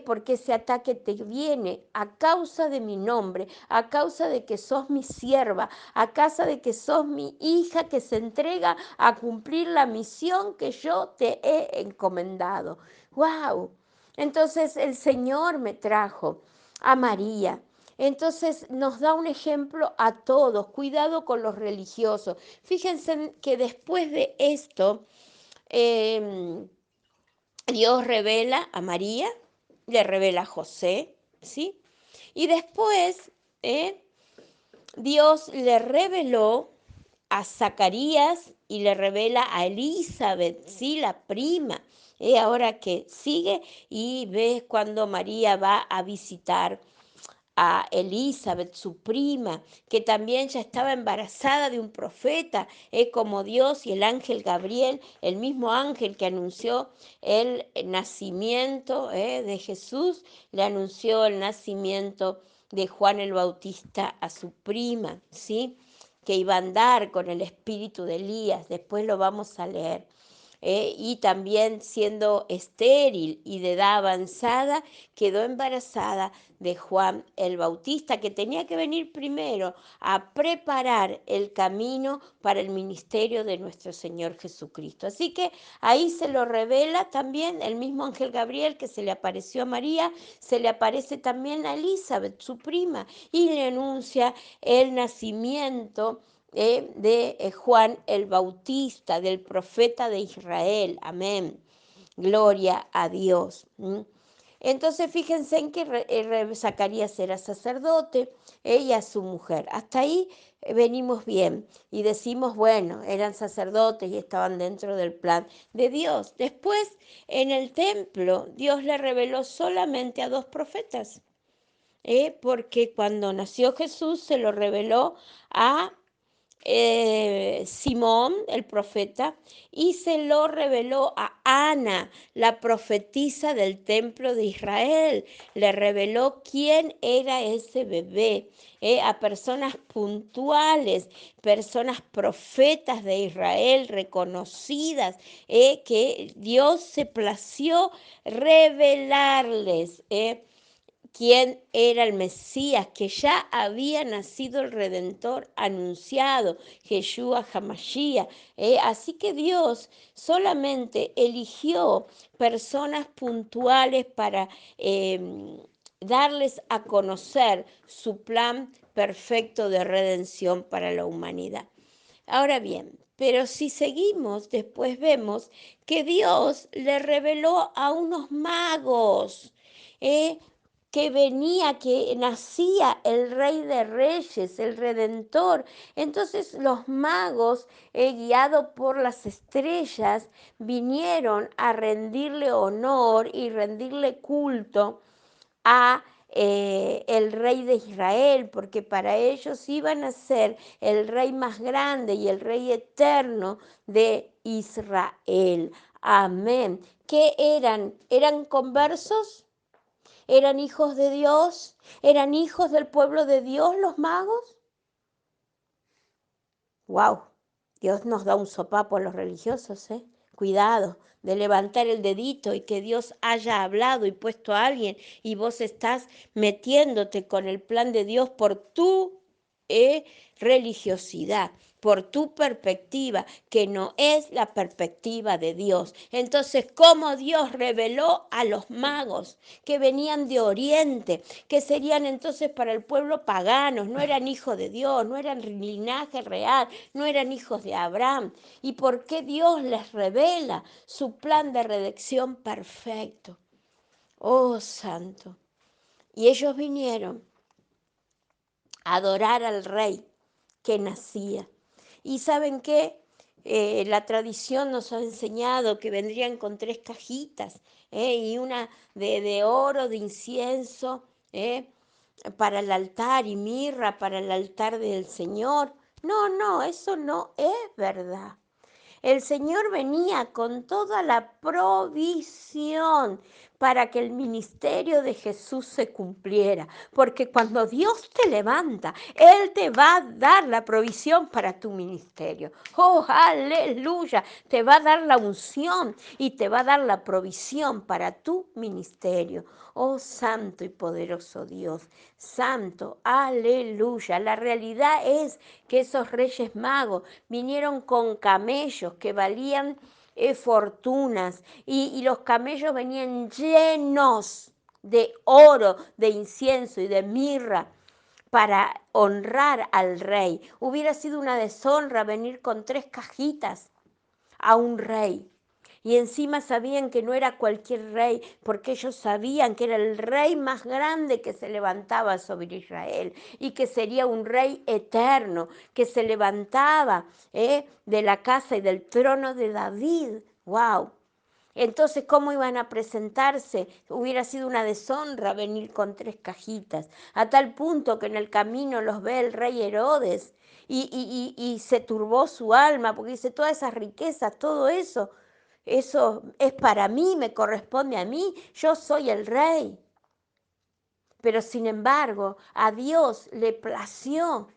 porque ese ataque te viene a causa de mi nombre, a causa de que sos mi sierva, a causa de que sos mi hija que se entrega a cumplir la misión que yo te he encomendado. ¡Wow! Entonces el Señor me trajo a María. Entonces nos da un ejemplo a todos. Cuidado con los religiosos. Fíjense que después de esto, Dios revela a María, le revela a José, ¿sí? Y después Dios le reveló a Zacarías y le revela a Elizabeth, ¿sí? La prima. Ahora que sigue y ves cuando María va a visitar a Elizabeth, su prima, que también ya estaba embarazada de un profeta, como Dios y el ángel Gabriel, el mismo ángel que anunció el nacimiento de Jesús, le anunció el nacimiento de Juan el Bautista a su prima, ¿sí? que iba a andar con el espíritu de Elías, después lo vamos a leer. Y también siendo estéril y de edad avanzada, quedó embarazada de Juan el Bautista, que tenía que venir primero a preparar el camino para el ministerio de nuestro Señor Jesucristo. Así que ahí se lo revela también el mismo ángel Gabriel que se le apareció a María, se le aparece también a Elizabeth, su prima, y le anuncia el nacimiento de Juan el Bautista, del profeta de Israel. Amén. Gloria a Dios. Entonces fíjense en que Zacarías era sacerdote, ella su mujer. Hasta ahí venimos bien y decimos, bueno, eran sacerdotes y estaban dentro del plan de Dios. Después, en el templo, Dios le reveló solamente a dos profetas, porque cuando nació Jesús se lo reveló a Simón, el profeta, y se lo reveló a Ana, la profetisa del templo de Israel. Le reveló quién era ese bebé, a personas puntuales, personas profetas de Israel reconocidas, que Dios se plació revelarles. Quién era el Mesías, que ya había nacido el Redentor anunciado, Yeshua HaMashiach. Así que Dios solamente eligió personas puntuales para darles a conocer su plan perfecto de redención para la humanidad. Ahora bien, pero si seguimos, después vemos que Dios le reveló a unos magos, que nacía el Rey de Reyes, el Redentor. Entonces los magos, guiados por las estrellas, vinieron a rendirle honor y rendirle culto a el rey de Israel, porque para ellos iban a ser el rey más grande y el rey eterno de Israel. Amén. ¿Qué eran? ¿Eran conversos? ¿Eran hijos de Dios? ¿Eran hijos del pueblo de Dios los magos? ¡Wow! Dios nos da un sopapo a los religiosos, ¿eh? Cuidado de levantar el dedito y que Dios haya hablado y puesto a alguien y vos estás metiéndote con el plan de Dios por tu religiosidad, por tu perspectiva, que no es la perspectiva de Dios. Entonces, ¿cómo Dios reveló a los magos que venían de Oriente, que serían entonces para el pueblo paganos, no eran hijos de Dios, no eran linaje real, no eran hijos de Abraham? ¿Y por qué Dios les revela su plan de redención perfecto? Oh, santo. Y ellos vinieron a adorar al rey que nacía. ¿Y saben qué? La tradición nos ha enseñado que vendrían con 3 cajitas, y una de oro, de incienso, para el altar, y mirra para el altar del Señor. No, no, eso no es verdad. El Señor venía con toda la provisión para que el ministerio de Jesús se cumpliera. Porque cuando Dios te levanta, Él te va a dar la provisión para tu ministerio. Oh, aleluya. Te va a dar la unción y te va a dar la provisión para tu ministerio. Oh, santo y poderoso Dios. Santo, aleluya. La realidad es que esos reyes magos vinieron con camellos que valían fortunas, y los camellos venían llenos de oro, de incienso y de mirra para honrar al rey. Hubiera sido una deshonra venir con 3 cajitas a un rey. Y encima sabían que no era cualquier rey, porque ellos sabían que era el rey más grande que se levantaba sobre Israel y que sería un rey eterno, que se levantaba de la casa y del trono de David. ¡Wow! Entonces, ¿cómo iban a presentarse? Hubiera sido una deshonra venir con 3 cajitas, a tal punto que en el camino los ve el rey Herodes y se turbó su alma, porque dice, todas esas riquezas, todo eso es para mí, me corresponde a mí, yo soy el rey. Pero sin embargo, a Dios le plació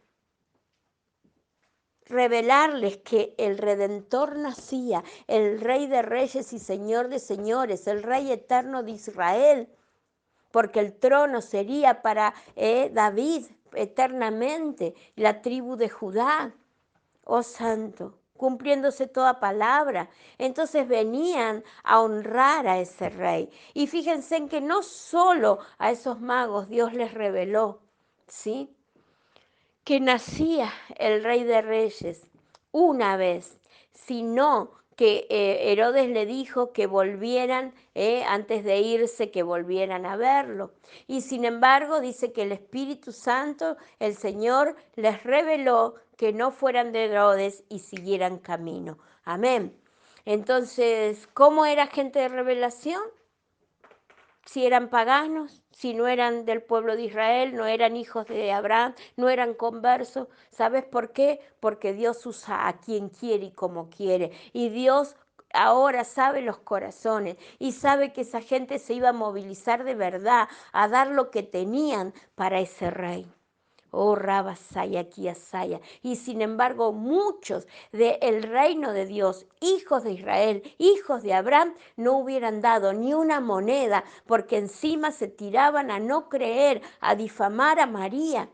revelarles que el Redentor nacía, el Rey de Reyes y Señor de Señores, el Rey eterno de Israel, porque el trono sería para David eternamente, la tribu de Judá. Oh santo, cumpliéndose toda palabra. Entonces venían a honrar a ese rey. Y fíjense en que no solo a esos magos Dios les reveló, ¿sí?, que nacía el Rey de Reyes una vez, sino que Herodes le dijo que volvieran, antes de irse, que volvieran a verlo. Y sin embargo dice que el Espíritu Santo, el Señor, les reveló que no fueran de Herodes y siguieran camino. Amén. Entonces, ¿cómo era gente de revelación? Si eran paganos, si no eran del pueblo de Israel, no eran hijos de Abraham, no eran conversos. ¿Sabes por qué? Porque Dios usa a quien quiere y como quiere. Y Dios ahora sabe los corazones y sabe que esa gente se iba a movilizar de verdad, a dar lo que tenían para ese rey. Oh, Rabasaya, Kiasaya. Y sin embargo, muchos del reino de Dios, hijos de Israel, hijos de Abraham, no hubieran dado ni una moneda, porque encima se tiraban a no creer, a difamar a María,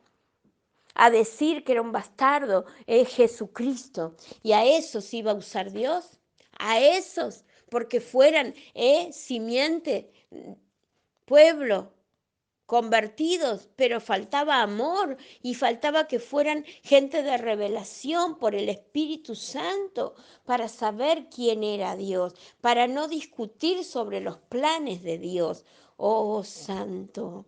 a decir que era un bastardo, es Jesucristo. Y a esos iba a usar Dios, a esos, porque fueran simiente, pueblo convertidos, pero faltaba amor y faltaba que fueran gente de revelación por el Espíritu Santo para saber quién era Dios, para no discutir sobre los planes de Dios. Oh, Santo.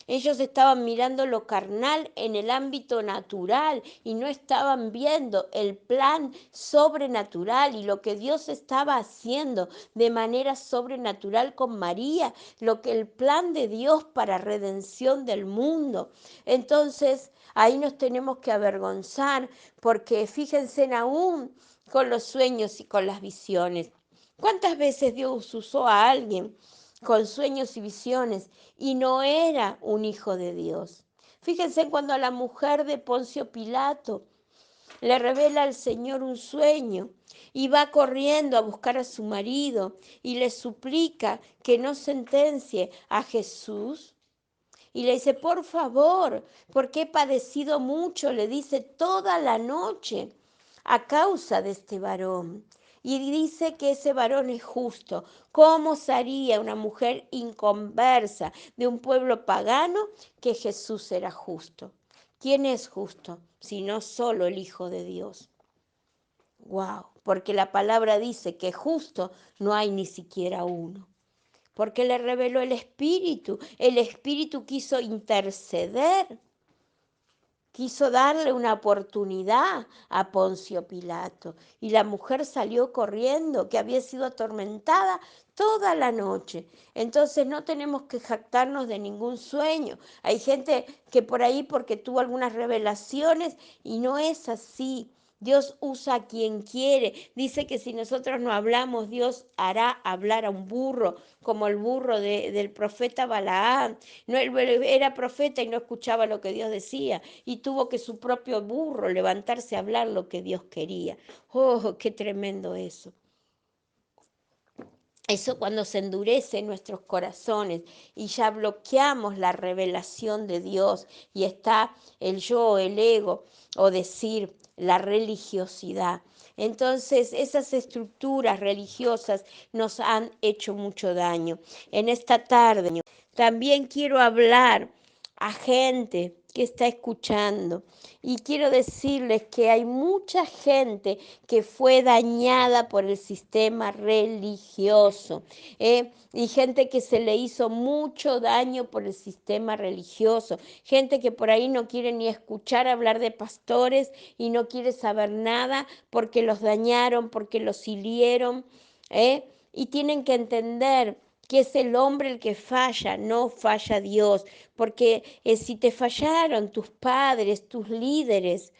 Ellos estaban mirando lo carnal en el ámbito natural y no estaban viendo el plan sobrenatural y lo que Dios estaba haciendo de manera sobrenatural con María, lo que el plan de Dios para redención del mundo. Entonces, ahí nos tenemos que avergonzar porque fíjense en aún con los sueños y con las visiones. ¿Cuántas veces Dios usó a alguien con sueños y visiones y no era un hijo de Dios? Fíjense cuando a la mujer de Poncio Pilato le revela al Señor un sueño y va corriendo a buscar a su marido y le suplica que no sentencie a Jesús. Y le dice, por favor, porque he padecido mucho, le dice, toda la noche a causa de este varón. Y dice que ese varón es justo. ¿Cómo sabría una mujer inconversa de un pueblo pagano que Jesús era justo? ¿Quién es justo? Si no solo el Hijo de Dios. Wow, porque la palabra dice que justo no hay ni siquiera uno. Porque le reveló el Espíritu quiso interceder, quiso darle una oportunidad a Poncio Pilato. Y la mujer salió corriendo, que había sido atormentada toda la noche. Entonces no tenemos que jactarnos de ningún sueño. Hay gente que por ahí porque tuvo algunas revelaciones y no es así. Dios usa a quien quiere. Dice que si nosotros no hablamos, Dios hará hablar a un burro, como el burro del profeta Balaam. No, él era profeta y no escuchaba lo que Dios decía y tuvo que su propio burro levantarse a hablar lo que Dios quería. Oh, qué tremendo eso. Eso cuando se endurece en nuestros corazones y ya bloqueamos la revelación de Dios y está el yo, el ego, o decir la religiosidad. Entonces esas estructuras religiosas nos han hecho mucho daño. En esta tarde también quiero hablar a gente que está escuchando y quiero decirles que hay mucha gente que fue dañada por el sistema religioso y gente que se le hizo mucho daño por el sistema religioso, gente que por ahí no quiere ni escuchar hablar de pastores y no quiere saber nada porque los dañaron, porque los hirieron, y tienen que entender que es el hombre el que falla, no falla Dios, porque si te fallaron tus padres, tus líderes,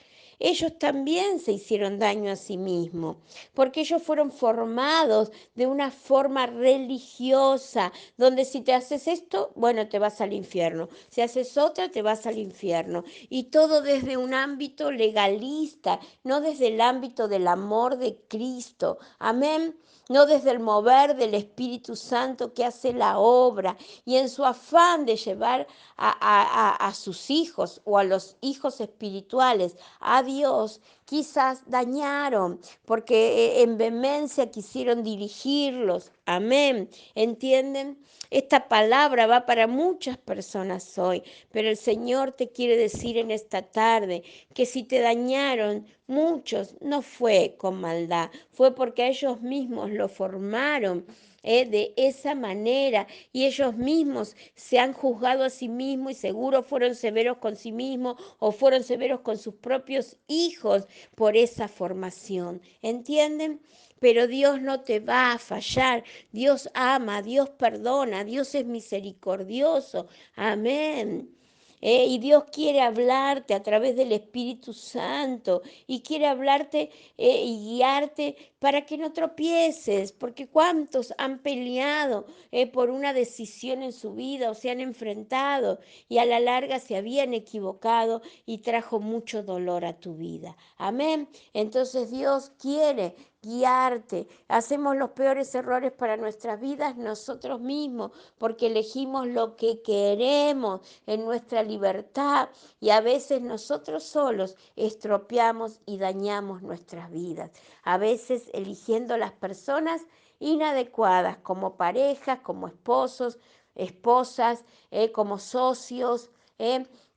ellos también se hicieron daño a sí mismos, porque ellos fueron formados de una forma religiosa, donde si te haces esto, bueno, te vas al infierno, si haces otra, te vas al infierno, y todo desde un ámbito legalista, no desde el ámbito del amor de Cristo. Amén. No desde el mover del Espíritu Santo que hace la obra y en su afán de llevar a sus hijos o a los hijos espirituales a Dios, quizás dañaron porque en vehemencia quisieron dirigirlos. Amén. ¿Entienden? Esta palabra va para muchas personas hoy, pero el Señor te quiere decir en esta tarde que si te dañaron, muchos no fue con maldad, fue porque ellos mismos lo formaron de esa manera y ellos mismos se han juzgado a sí mismos y seguro fueron severos con sí mismos o fueron severos con sus propios hijos por esa formación. ¿Entienden? Pero Dios no te va a fallar. Dios ama, Dios perdona, Dios es misericordioso. Amén. Y Dios quiere hablarte a través del Espíritu Santo y quiere hablarte y guiarte para que no tropieces, porque cuántos han peleado por una decisión en su vida o se han enfrentado y a la larga se habían equivocado y trajo mucho dolor a tu vida. Amén. Entonces Dios quiere guiarte. Hacemos los peores errores para nuestras vidas nosotros mismos, porque elegimos lo que queremos en nuestra libertad y a veces nosotros solos estropeamos y dañamos nuestras vidas. A veces eligiendo las personas inadecuadas como parejas, como esposos, esposas, como socios.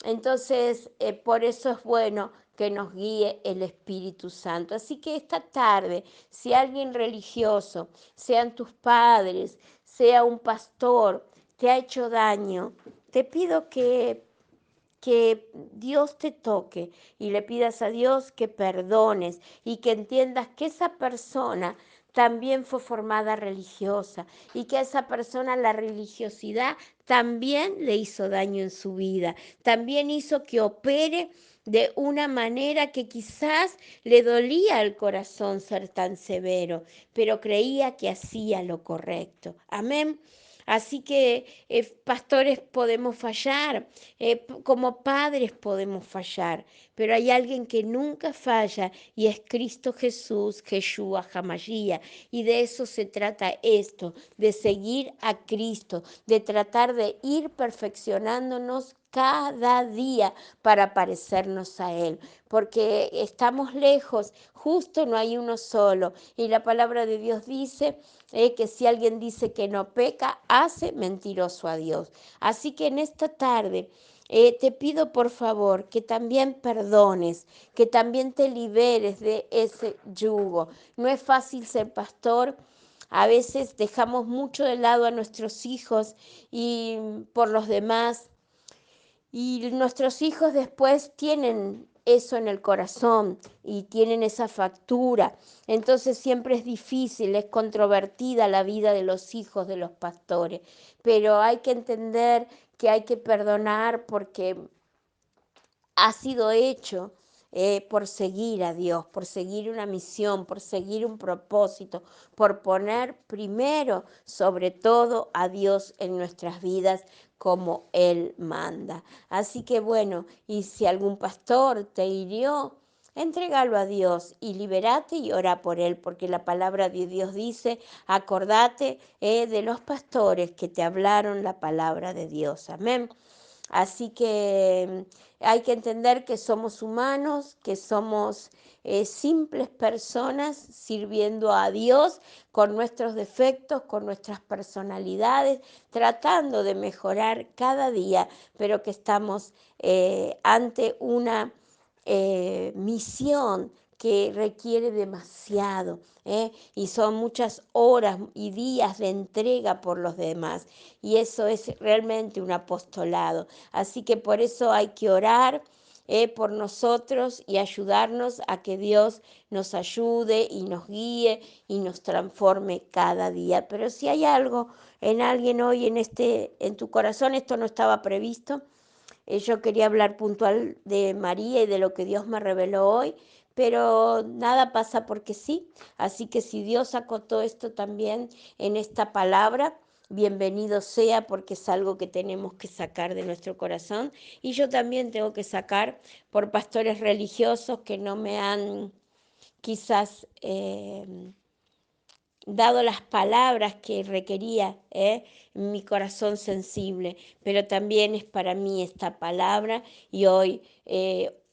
Entonces, por eso es bueno que nos guíe el Espíritu Santo. Así que esta tarde, si alguien religioso, sean tus padres, sea un pastor, te ha hecho daño, te pido que Dios te toque y le pidas a Dios que perdones y que entiendas que esa persona también fue formada religiosa y que a esa persona la religiosidad también le hizo daño en su vida, también hizo que opere de una manera que quizás le dolía al corazón ser tan severo, pero creía que hacía lo correcto. Amén. Así que pastores podemos fallar, como padres podemos fallar, pero hay alguien que nunca falla y es Cristo Jesús, Yeshua HaMashiach. Y de eso se trata esto, de seguir a Cristo, de tratar de ir perfeccionándonos cada día para parecernos a Él, porque estamos lejos, justo no hay uno solo. Y la palabra de Dios dice que si alguien dice que no peca, hace mentiroso a Dios. Así que en esta tarde te pido por favor que también perdones, que también te liberes de ese yugo. No es fácil ser pastor. A veces dejamos mucho de lado a nuestros hijos y por los demás. Y nuestros hijos después tienen eso en el corazón y tienen esa factura. Entonces siempre es difícil, es controvertida la vida de los hijos de los pastores. Pero hay que entender que hay que perdonar porque ha sido hecho por seguir a Dios, por seguir una misión, por seguir un propósito, por poner primero, sobre todo, a Dios en nuestras vidas como Él manda. Así que bueno, y si algún pastor te hirió, entrégalo a Dios y liberate y ora por él, porque la palabra de Dios dice, acordate de los pastores que te hablaron la palabra de Dios. Amén. Así que hay que entender que somos humanos, que somos simples personas sirviendo a Dios con nuestros defectos, con nuestras personalidades, tratando de mejorar cada día, pero que estamos ante una misión que requiere demasiado, y son muchas horas y días de entrega por los demás, y eso es realmente un apostolado. Así que por eso hay que orar por nosotros y ayudarnos a que Dios nos ayude y nos guíe y nos transforme cada día. Pero si hay algo en alguien hoy en tu corazón, esto no estaba previsto, Yo quería hablar puntual de María y de lo que Dios me reveló hoy, pero nada pasa porque sí. Así que si Dios acotó esto también en esta palabra, bienvenido sea, porque es algo que tenemos que sacar de nuestro corazón. Y yo también tengo que sacar por pastores religiosos que no me han quizás dado las palabras que requería mi corazón sensible, pero también es para mí esta palabra y hoy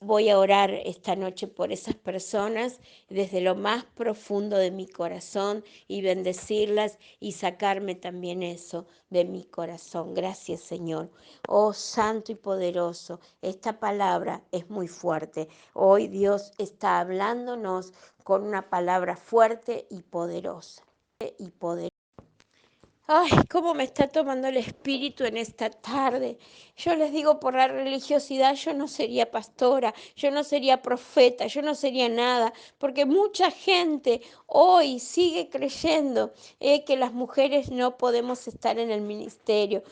voy a orar esta noche por esas personas desde lo más profundo de mi corazón y bendecirlas y sacarme también eso de mi corazón. Gracias, Señor. Oh, santo y poderoso, esta palabra es muy fuerte. Hoy Dios está hablándonos con una palabra fuerte y poderosa. Ay, cómo me está tomando el espíritu en esta tarde. Yo les digo, por la religiosidad yo no sería pastora, yo no sería profeta, yo no sería nada, porque mucha gente hoy sigue creyendo que las mujeres no podemos estar en el ministerio.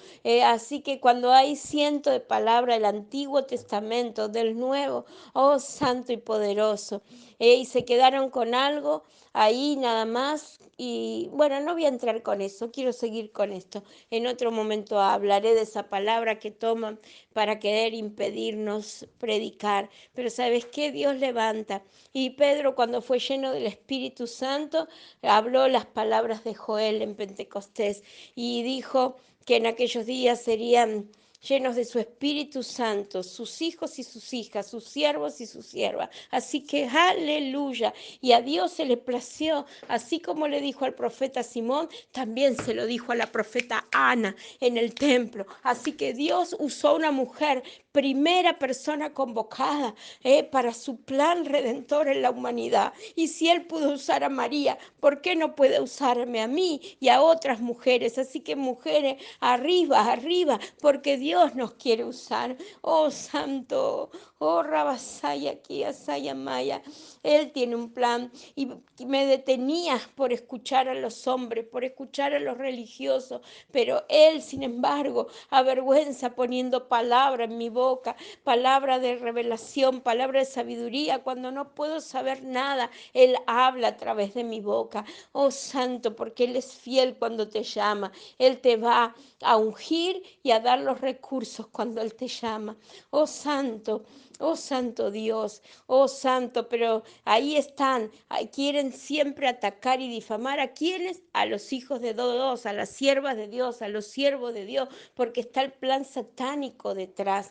Así que cuando hay ciento de palabras del Antiguo Testamento, del Nuevo, oh santo y poderoso, y se quedaron con algo ahí nada más. Y bueno, no voy a entrar con eso, quiero seguir con esto. En otro momento hablaré de esa palabra que toman para querer impedirnos predicar. Pero ¿sabes qué? Dios levanta. Y Pedro, cuando fue lleno del Espíritu Santo, habló las palabras de Joel en Pentecostés y dijo que en aquellos días serían llenos de su Espíritu Santo, sus hijos y sus hijas, sus siervos y sus siervas. Así que aleluya. Y a Dios se le plació, así como le dijo al profeta Simón, también se lo dijo a la profeta Ana en el templo. Así que Dios usó una mujer, primera persona convocada para su plan redentor en la humanidad. Y si Él pudo usar a María, ¿por qué no puede usarme a mí y a otras mujeres? Así que mujeres, arriba, arriba, porque Dios nos quiere usar. Oh Santo, oh Rabasaya, aquí, Asaya Maya. Él tiene un plan y me detenía por escuchar a los hombres, por escuchar a los religiosos, pero Él, sin embargo, avergüenza poniendo palabra en mi boca, palabra de revelación, palabra de sabiduría, cuando no puedo saber nada, Él habla a través de mi boca. Oh Santo, porque Él es fiel cuando te llama, Él te va a ungir y a dar los recursos cuando Él te llama. Oh Santo, oh Santo Dios, oh Santo, pero ahí están, quieren siempre atacar y difamar a quienes, a los hijos de Dios, a las siervas de Dios, a los siervos de Dios, porque está el plan satánico detrás.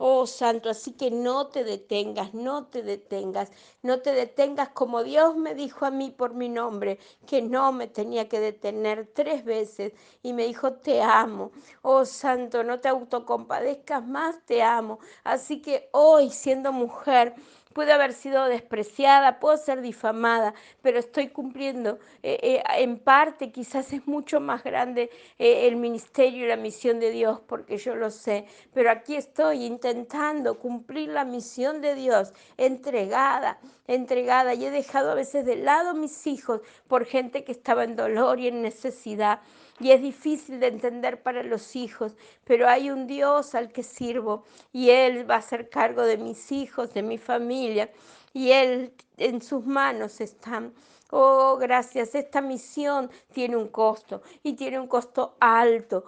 Oh Santo, así que no te detengas, no te detengas, no te detengas como Dios me dijo a mí por mi nombre, que no me tenía que detener 3 veces y me dijo, te amo. Oh Santo, no te autocompadezcas más, te amo. Así que hoy, siendo mujer, pude haber sido despreciada, puedo ser difamada, pero estoy cumpliendo. En parte, quizás es mucho más grande el ministerio y la misión de Dios, porque yo lo sé, pero aquí estoy intentando cumplir la misión de Dios, entregada, entregada, y he dejado a veces de lado mis hijos por gente que estaba en dolor y en necesidad. Y es difícil de entender para los hijos, pero hay un Dios al que sirvo y Él va a hacer cargo de mis hijos, de mi familia, y Él en sus manos están. Oh, gracias. Esta misión tiene un costo y tiene un costo alto.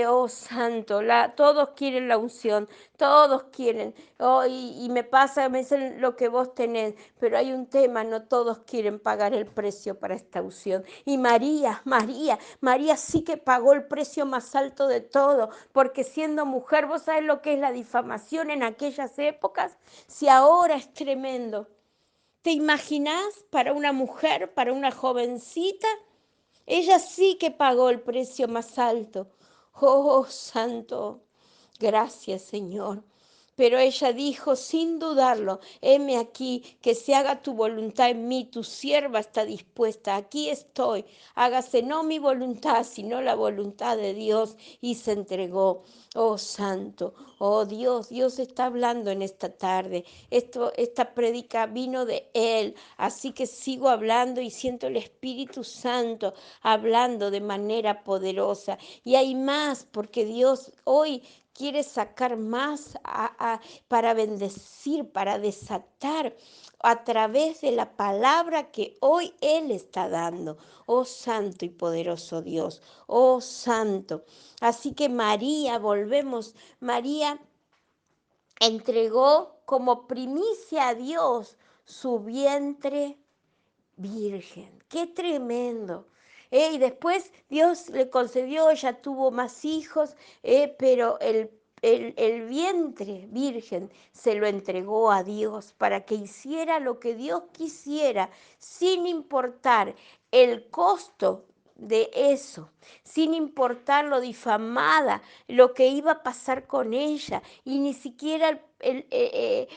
Oh, santo, todos quieren la unción, todos quieren. Oh, y me pasa, me dicen lo que vos tenés, pero hay un tema, no todos quieren pagar el precio para esta unción. Y María sí que pagó el precio más alto de todo, porque siendo mujer, ¿vos sabés lo que es la difamación en aquellas épocas? Si ahora es tremendo. ¿Te imaginás para una mujer, para una jovencita? Ella sí que pagó el precio más alto. Oh, santo, gracias, Señor. Pero ella dijo sin dudarlo, heme aquí, que se haga tu voluntad en mí, tu sierva está dispuesta, aquí estoy, hágase no mi voluntad, sino la voluntad de Dios, y se entregó. Oh Santo, oh Dios, Dios está hablando en esta tarde. Esta prédica vino de Él, así que sigo hablando y siento el Espíritu Santo hablando de manera poderosa. Y hay más, porque Dios hoy quiere sacar más para bendecir, para desatar a través de la palabra que hoy Él está dando. Oh santo y poderoso Dios, oh santo. Así que María, volvemos, María entregó como primicia a Dios su vientre virgen. Qué tremendo. Y después Dios le concedió, ella tuvo más hijos, pero el vientre virgen se lo entregó a Dios para que hiciera lo que Dios quisiera, sin importar el costo de eso, sin importar lo difamada, lo que iba a pasar con ella, y ni siquiera el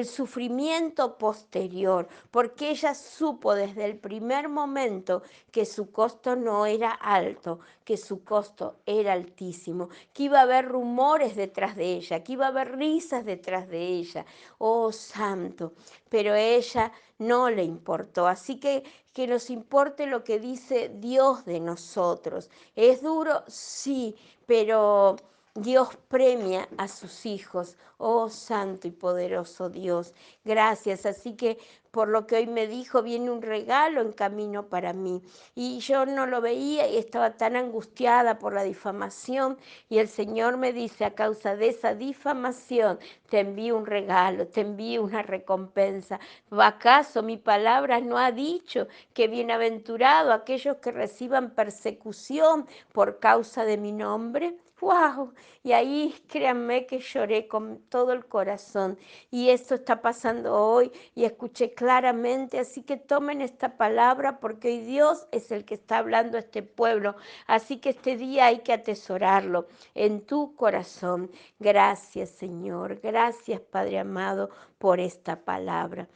sufrimiento posterior, porque ella supo desde el primer momento que su costo no era alto, que su costo era altísimo, que iba a haber rumores detrás de ella, que iba a haber risas detrás de ella. Oh, santo, pero a ella no le importó. Así que nos importe lo que dice Dios de nosotros. ¿Es duro? Sí, pero Dios premia a sus hijos. Oh, santo y poderoso Dios, gracias. Así que por lo que hoy me dijo, viene un regalo en camino para mí. Y yo no lo veía y estaba tan angustiada por la difamación. Y el Señor me dice, a causa de esa difamación, te envío un regalo, te envío una recompensa. ¿Acaso mi palabra no ha dicho que bienaventurado aquellos que reciban persecución por causa de mi nombre? ¡Wow! Y ahí créanme que lloré con todo el corazón. Y esto está pasando hoy y escuché claramente. Así que tomen esta palabra porque hoy Dios es el que está hablando a este pueblo. Así que este día hay que atesorarlo en tu corazón. Gracias, Señor. Gracias, Padre amado, por esta palabra.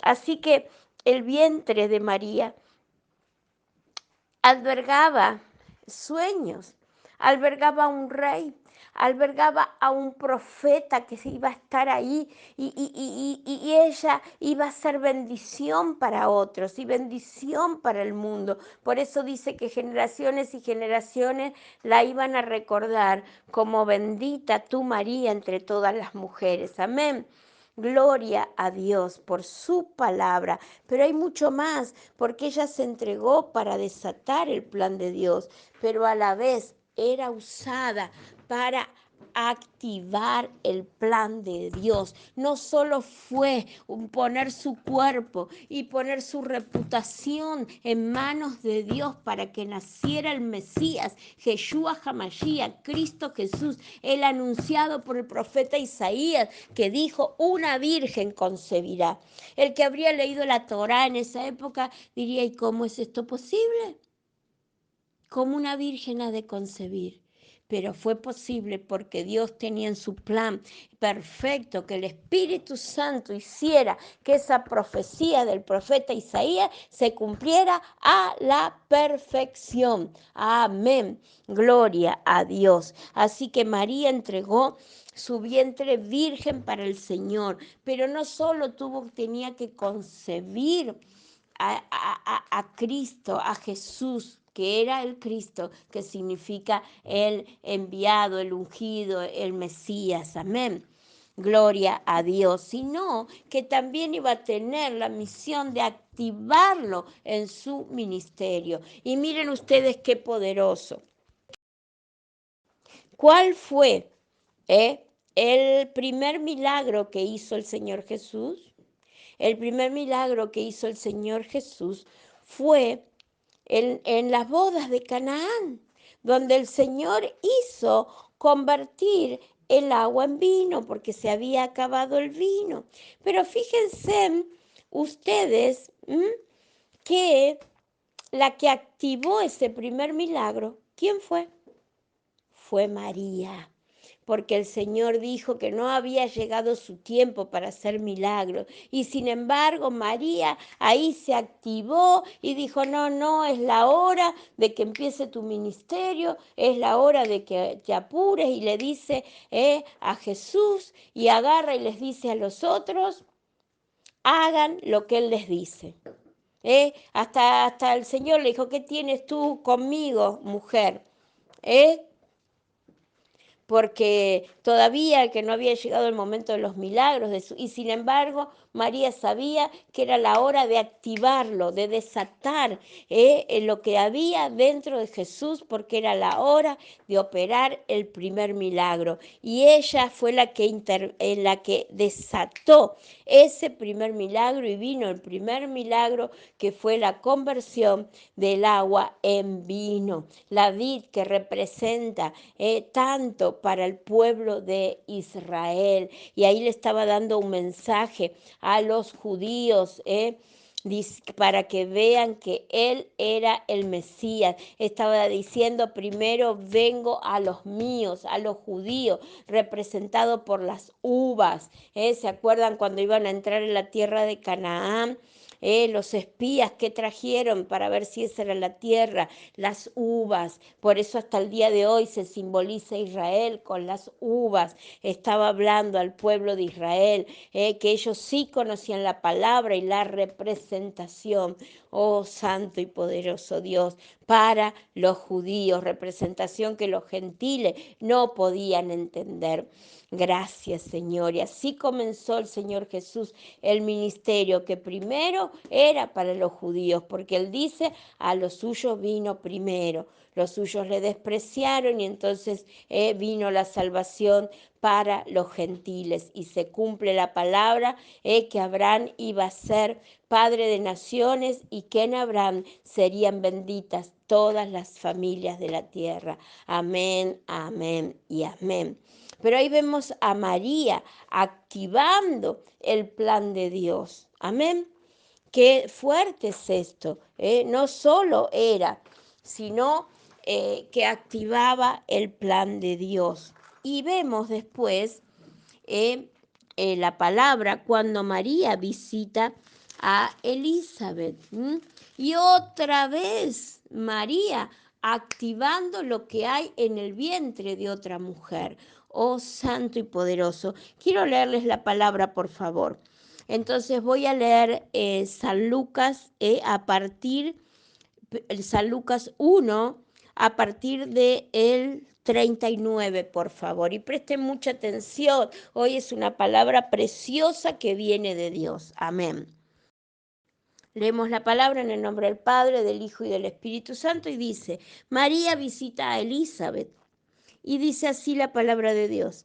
Así que el vientre de María albergaba sueños, albergaba a un rey, albergaba a un profeta que iba a estar ahí y ella iba a ser bendición para otros y bendición para el mundo. Por eso dice que generaciones y generaciones la iban a recordar como bendita tú, María, entre todas las mujeres. Amén. Gloria a Dios por su palabra, pero hay mucho más, porque ella se entregó para desatar el plan de Dios, pero a la vez era usada para activar el plan de Dios. No solo fue poner su cuerpo y poner su reputación en manos de Dios para que naciera el Mesías, Yeshua HaMashiach, Cristo Jesús, el anunciado por el profeta Isaías, que dijo, una virgen concebirá. El que habría leído la Torá en esa época diría, ¿y cómo es esto posible? ¿Cómo una virgen ha de concebir? Pero fue posible porque Dios tenía en su plan perfecto que el Espíritu Santo hiciera que esa profecía del profeta Isaías se cumpliera a la perfección. Amén. Gloria a Dios. Así que María entregó su vientre virgen para el Señor, pero no solo tenía que concebir a Cristo, a Jesús, que era el Cristo, que significa el enviado, el ungido, el Mesías. Amén. Gloria a Dios, sino que también iba a tener la misión de activarlo en su ministerio. Y miren ustedes qué poderoso. ¿Cuál fue el primer milagro que hizo el Señor Jesús? El primer milagro que hizo el Señor Jesús fue en las bodas de Canaán, donde el Señor hizo convertir el agua en vino, porque se había acabado el vino. Pero fíjense ustedes que la que activó ese primer milagro, ¿quién fue? Fue María, porque el Señor dijo que no había llegado su tiempo para hacer milagros. Y sin embargo, María ahí se activó y dijo, no, es la hora de que empiece tu ministerio, es la hora de que te apures, y le dice a Jesús, y agarra y les dice a los otros, hagan lo que Él les dice. Hasta el Señor le dijo, ¿qué tienes tú conmigo, mujer? porque todavía que no había llegado el momento de los milagros, y sin embargo María sabía que era la hora de activarlo, de desatar lo que había dentro de Jesús, porque era la hora de operar el primer milagro. Y ella fue la que desató ese primer milagro, y vino el primer milagro, que fue la conversión del agua en vino. La vid que representa tanto para el pueblo de Israel. Y ahí le estaba dando un mensaje a los judíos, para que vean que él era el Mesías. Estaba diciendo: primero vengo a los míos, a los judíos, representado por las uvas. ¿Se acuerdan cuando iban a entrar en la tierra de Canaán? Los espías que trajeron para ver si esa era la tierra, las uvas. Por eso hasta el día de hoy se simboliza Israel con las uvas. Estaba hablando al pueblo de Israel, que ellos sí conocían la palabra y la representación. Oh, santo y poderoso Dios, para los judíos, representación que los gentiles no podían entender. Gracias, Señor. Y así comenzó el Señor Jesús el ministerio, que primero era para los judíos, porque Él dice: a los suyos vino primero. Los suyos le despreciaron, y entonces vino la salvación para los gentiles. Y se cumple la palabra que Abraham iba a ser padre de naciones, y que en Abraham serían benditas todas las familias de la tierra. Amén, amén y amén. Pero ahí vemos a María activando el plan de Dios. Amén. Qué fuerte es esto. No solo era, sino que activaba el plan de Dios. Y vemos después la palabra cuando María visita a Elizabeth. Y otra vez María activando lo que hay en el vientre de otra mujer. Oh, santo y poderoso. Quiero leerles la palabra, por favor. Entonces voy a leer San Lucas San Lucas 1, a partir de el 39, por favor. Y presten mucha atención. Hoy es una palabra preciosa que viene de Dios. Amén. Leemos la palabra en el nombre del Padre, del Hijo y del Espíritu Santo, y dice: María visita a Elizabeth. Y dice así la palabra de Dios.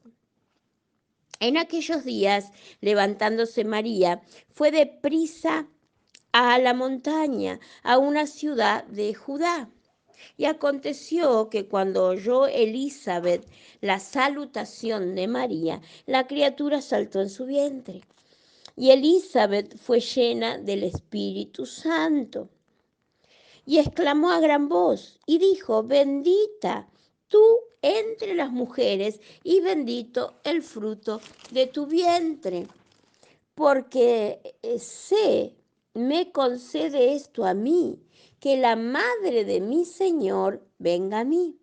En aquellos días, levantándose María, fue deprisa a la montaña, a una ciudad de Judá. Y aconteció que cuando oyó Elizabeth la salutación de María, la criatura saltó en su vientre. Y Elizabeth fue llena del Espíritu Santo. Y exclamó a gran voz y dijo: bendita tú entre las mujeres, y bendito el fruto de tu vientre. Porque me concede esto a mí, que la madre de mi Señor venga a mí.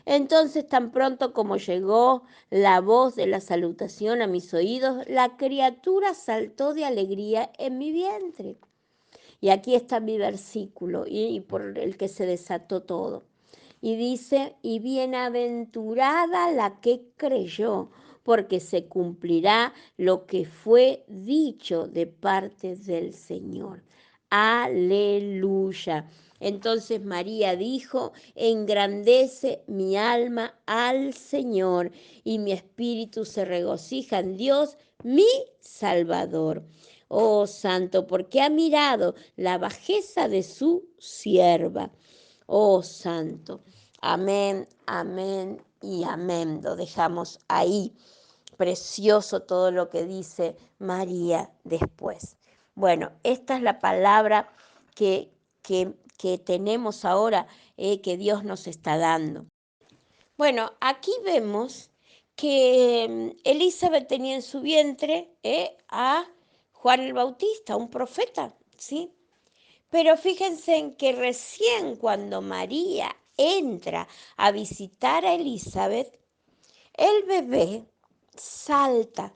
Entonces, tan pronto como llegó la voz de la salutación a mis oídos, la criatura saltó de alegría en mi vientre. Y aquí está mi versículo, y por el que se desató todo. Y dice: y bienaventurada la que creyó, porque se cumplirá lo que fue dicho de parte del Señor. Aleluya. Entonces María dijo: engrandece mi alma al Señor, y mi espíritu se regocija en Dios, mi Salvador. Oh, santo, porque ha mirado la bajeza de su sierva. Oh, santo. Amén, amén y amén. Lo dejamos ahí. Precioso todo lo que dice María después. Bueno, esta es la palabra que tenemos ahora, que Dios nos está dando. Bueno, aquí vemos que Elizabeth tenía en su vientre a Juan el Bautista, un profeta, ¿sí? Pero fíjense en que recién cuando María entra a visitar a Elizabeth, el bebé salta.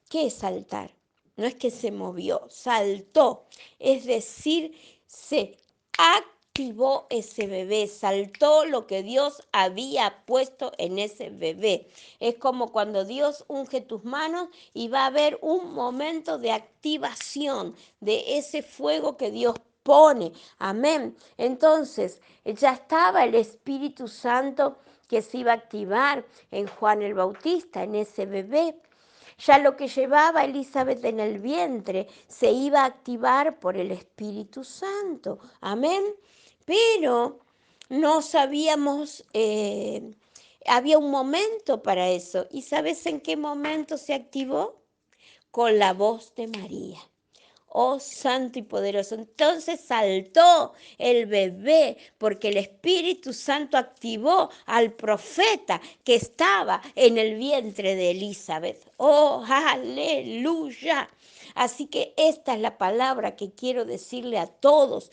¿Qué es saltar? No es que se movió, saltó. Es decir, se activó ese bebé, saltó lo que Dios había puesto en ese bebé. Es como cuando Dios unge tus manos y va a haber un momento de activación de ese fuego que Dios pone. Amén. Entonces, ya estaba el Espíritu Santo que se iba a activar en Juan el Bautista, en ese bebé. Ya lo que llevaba Elizabeth en el vientre se iba a activar por el Espíritu Santo. Amén. Pero no sabíamos, había un momento para eso. ¿Y sabes en qué momento se activó? Con la voz de María. Oh, santo y poderoso. Entonces saltó el bebé porque el Espíritu Santo activó al profeta que estaba en el vientre de Elizabeth. Oh, aleluya. Así que esta es la palabra que quiero decirle a todos,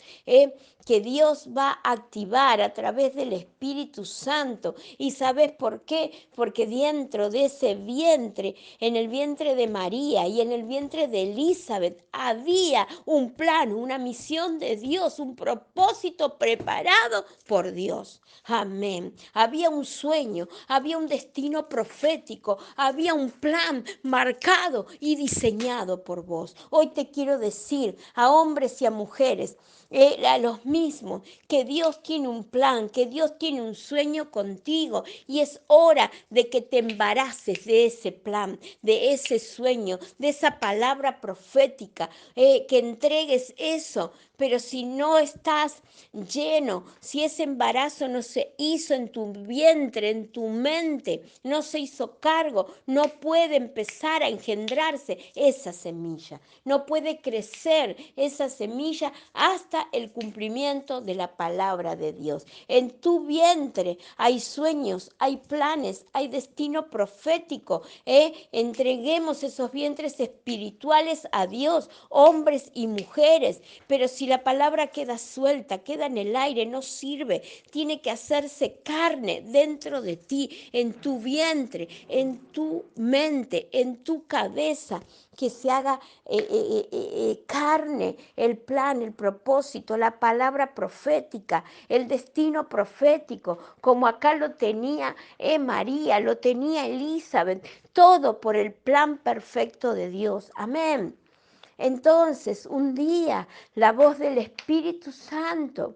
que Dios va a activar a través del Espíritu Santo. ¿Y sabes por qué? Porque dentro de ese vientre, en el vientre de María y en el vientre de Elizabeth, había un plan, una misión de Dios, un propósito preparado por Dios. Amén. Había un sueño, había un destino profético, había un plan marcado y diseñado por vos. Hoy te quiero decir a hombres y a mujeres, a los mismos, que Dios tiene un plan, que Dios tiene un sueño contigo y es hora de que te embaraces de ese plan, de ese sueño, de esa palabra profética, que entregues eso. Pero si no estás lleno, si ese embarazo no se hizo en tu vientre, en tu mente, no se hizo cargo, no puede empezar a engendrarse esa semilla, no puede crecer esa semilla hasta el cumplimiento de la palabra de Dios. En tu vientre hay sueños, hay planes, hay destino profético. Entreguemos esos vientres espirituales a Dios, hombres y mujeres. Pero si la palabra queda suelta, queda en el aire, no sirve. Tiene que hacerse carne dentro de ti, en tu vientre, en tu mente, en tu cabeza, que se haga carne el plan, el propósito, la palabra profética, el destino profético, como acá lo tenía María, lo tenía Elizabeth, todo por el plan perfecto de Dios. Amén. Entonces, un día, la voz del Espíritu Santo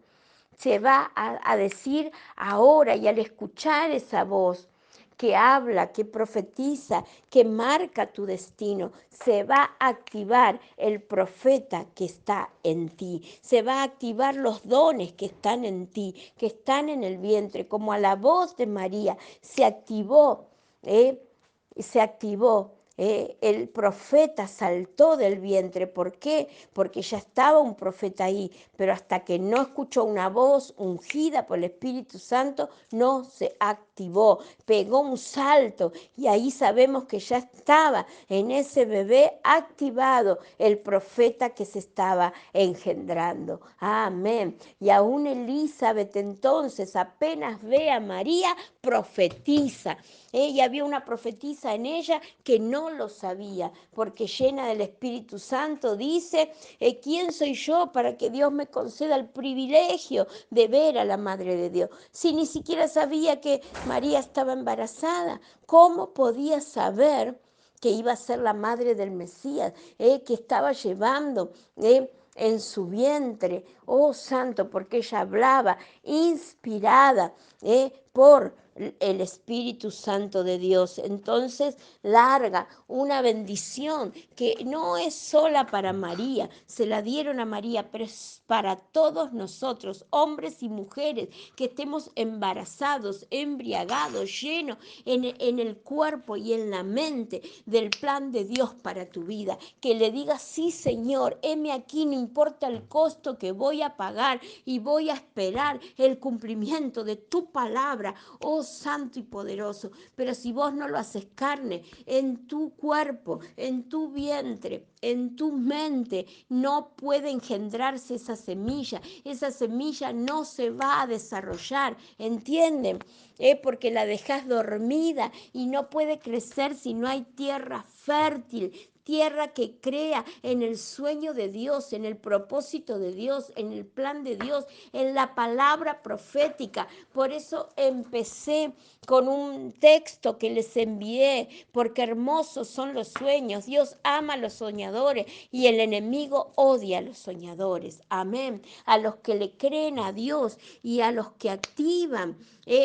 se va a decir ahora, y al escuchar esa voz que habla, que profetiza, que marca tu destino, se va a activar el profeta que está en ti, se va a activar los dones que están en ti, que están en el vientre, como a la voz de María se activó, se activó. El profeta saltó del vientre. ¿Por qué? Porque ya estaba un profeta ahí, pero hasta que no escuchó una voz ungida por el Espíritu Santo, no se activó, pegó un salto y ahí sabemos que ya estaba en ese bebé activado el profeta que se estaba engendrando. Amén. Y aún Elizabeth entonces apenas ve a María, profetiza. Y había una profetisa en ella que no lo sabía, porque llena del Espíritu Santo dice, ¿quién soy yo para que Dios me conceda el privilegio de ver a la Madre de Dios? Si ni siquiera sabía que María estaba embarazada, ¿cómo podía saber que iba a ser la madre del Mesías, que estaba llevando en su vientre? Oh, santo, porque ella hablaba inspirada por el Espíritu Santo de Dios. Entonces larga una bendición que no es sola para María, se la dieron a María, pero es para todos nosotros, hombres y mujeres, que estemos embarazados, embriagados, llenos en el cuerpo y en la mente del plan de Dios para tu vida. Que le digas, sí, Señor, heme aquí, no importa el costo que voy a pagar y voy a esperar el cumplimiento de tu palabra, oh santo y poderoso. Pero si vos no lo haces carne en tu cuerpo, en tu vientre, en tu mente, no puede engendrarse esa semilla. Esa semilla no se va a desarrollar, ¿entienden? Porque la dejas dormida y no puede crecer si no hay tierra fértil, tierra que crea en el sueño de Dios, en el propósito de Dios, en el plan de Dios, en la palabra profética. Por eso empecé con un texto que les envié, porque hermosos son los sueños. Dios ama a los soñadores y el enemigo odia a los soñadores. Amén. A los que le creen a Dios y a los que activan,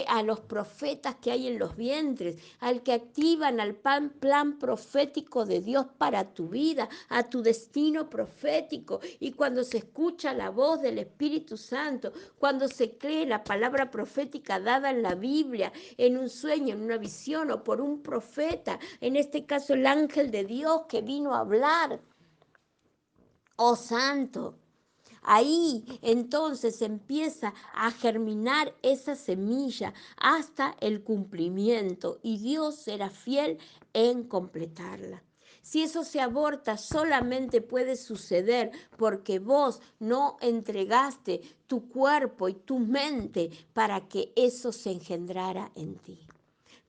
a los profetas que hay en los vientres, al que activan al plan profético de Dios para tu vida, a tu destino profético. Y cuando se escucha la voz del Espíritu Santo, cuando se cree la palabra profética dada en la Biblia, en un sueño, en una visión o por un profeta, en este caso el ángel de Dios que vino a hablar, oh santo. Ahí entonces empieza a germinar esa semilla hasta el cumplimiento y Dios será fiel en completarla. Si eso se aborta, solamente puede suceder porque vos no entregaste tu cuerpo y tu mente para que eso se engendrara en ti.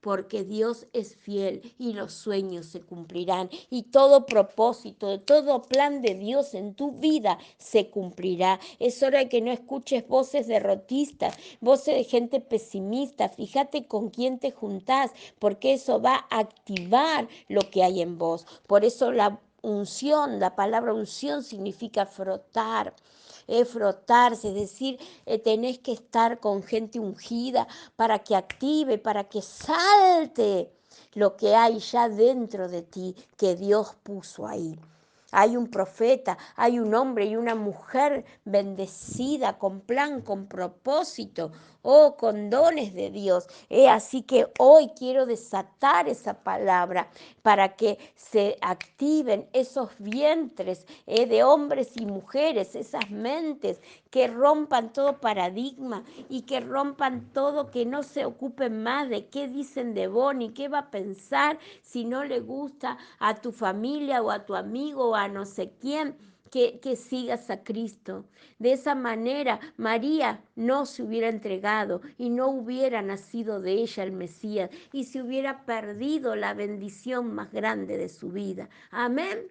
Porque Dios es fiel y los sueños se cumplirán y todo propósito, todo plan de Dios en tu vida se cumplirá. Es hora de que no escuches voces derrotistas, voces de gente pesimista. Fíjate con quién te juntás, porque eso va a activar lo que hay en vos. Por eso la unción, la palabra unción significa frotar. Frotarse, es decir, tenés que estar con gente ungida para que active, para que salte lo que hay ya dentro de ti que Dios puso ahí. Hay un profeta, hay un hombre y una mujer bendecida, con plan, con propósito, con dones de Dios. Así que hoy quiero desatar esa palabra para que se activen esos vientres de hombres y mujeres, esas mentes que rompan todo paradigma y que rompan todo, que no se ocupen más de qué dicen de vos ni qué va a pensar si no le gusta a tu familia o a tu amigo o a no sé quién. Que sigas a Cristo. De esa manera María no se hubiera entregado y no hubiera nacido de ella el Mesías y se hubiera perdido la bendición más grande de su vida. Amén.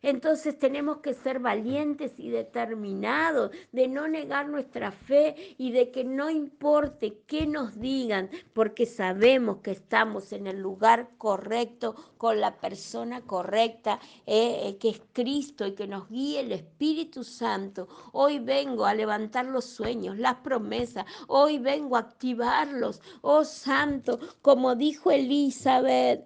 Entonces tenemos que ser valientes y determinados de no negar nuestra fe y de que no importe qué nos digan, porque sabemos que estamos en el lugar correcto, con la persona correcta, que es Cristo y que nos guíe el Espíritu Santo. Hoy vengo a levantar los sueños, las promesas, hoy vengo a activarlos. Oh Santo, como dijo Elizabeth.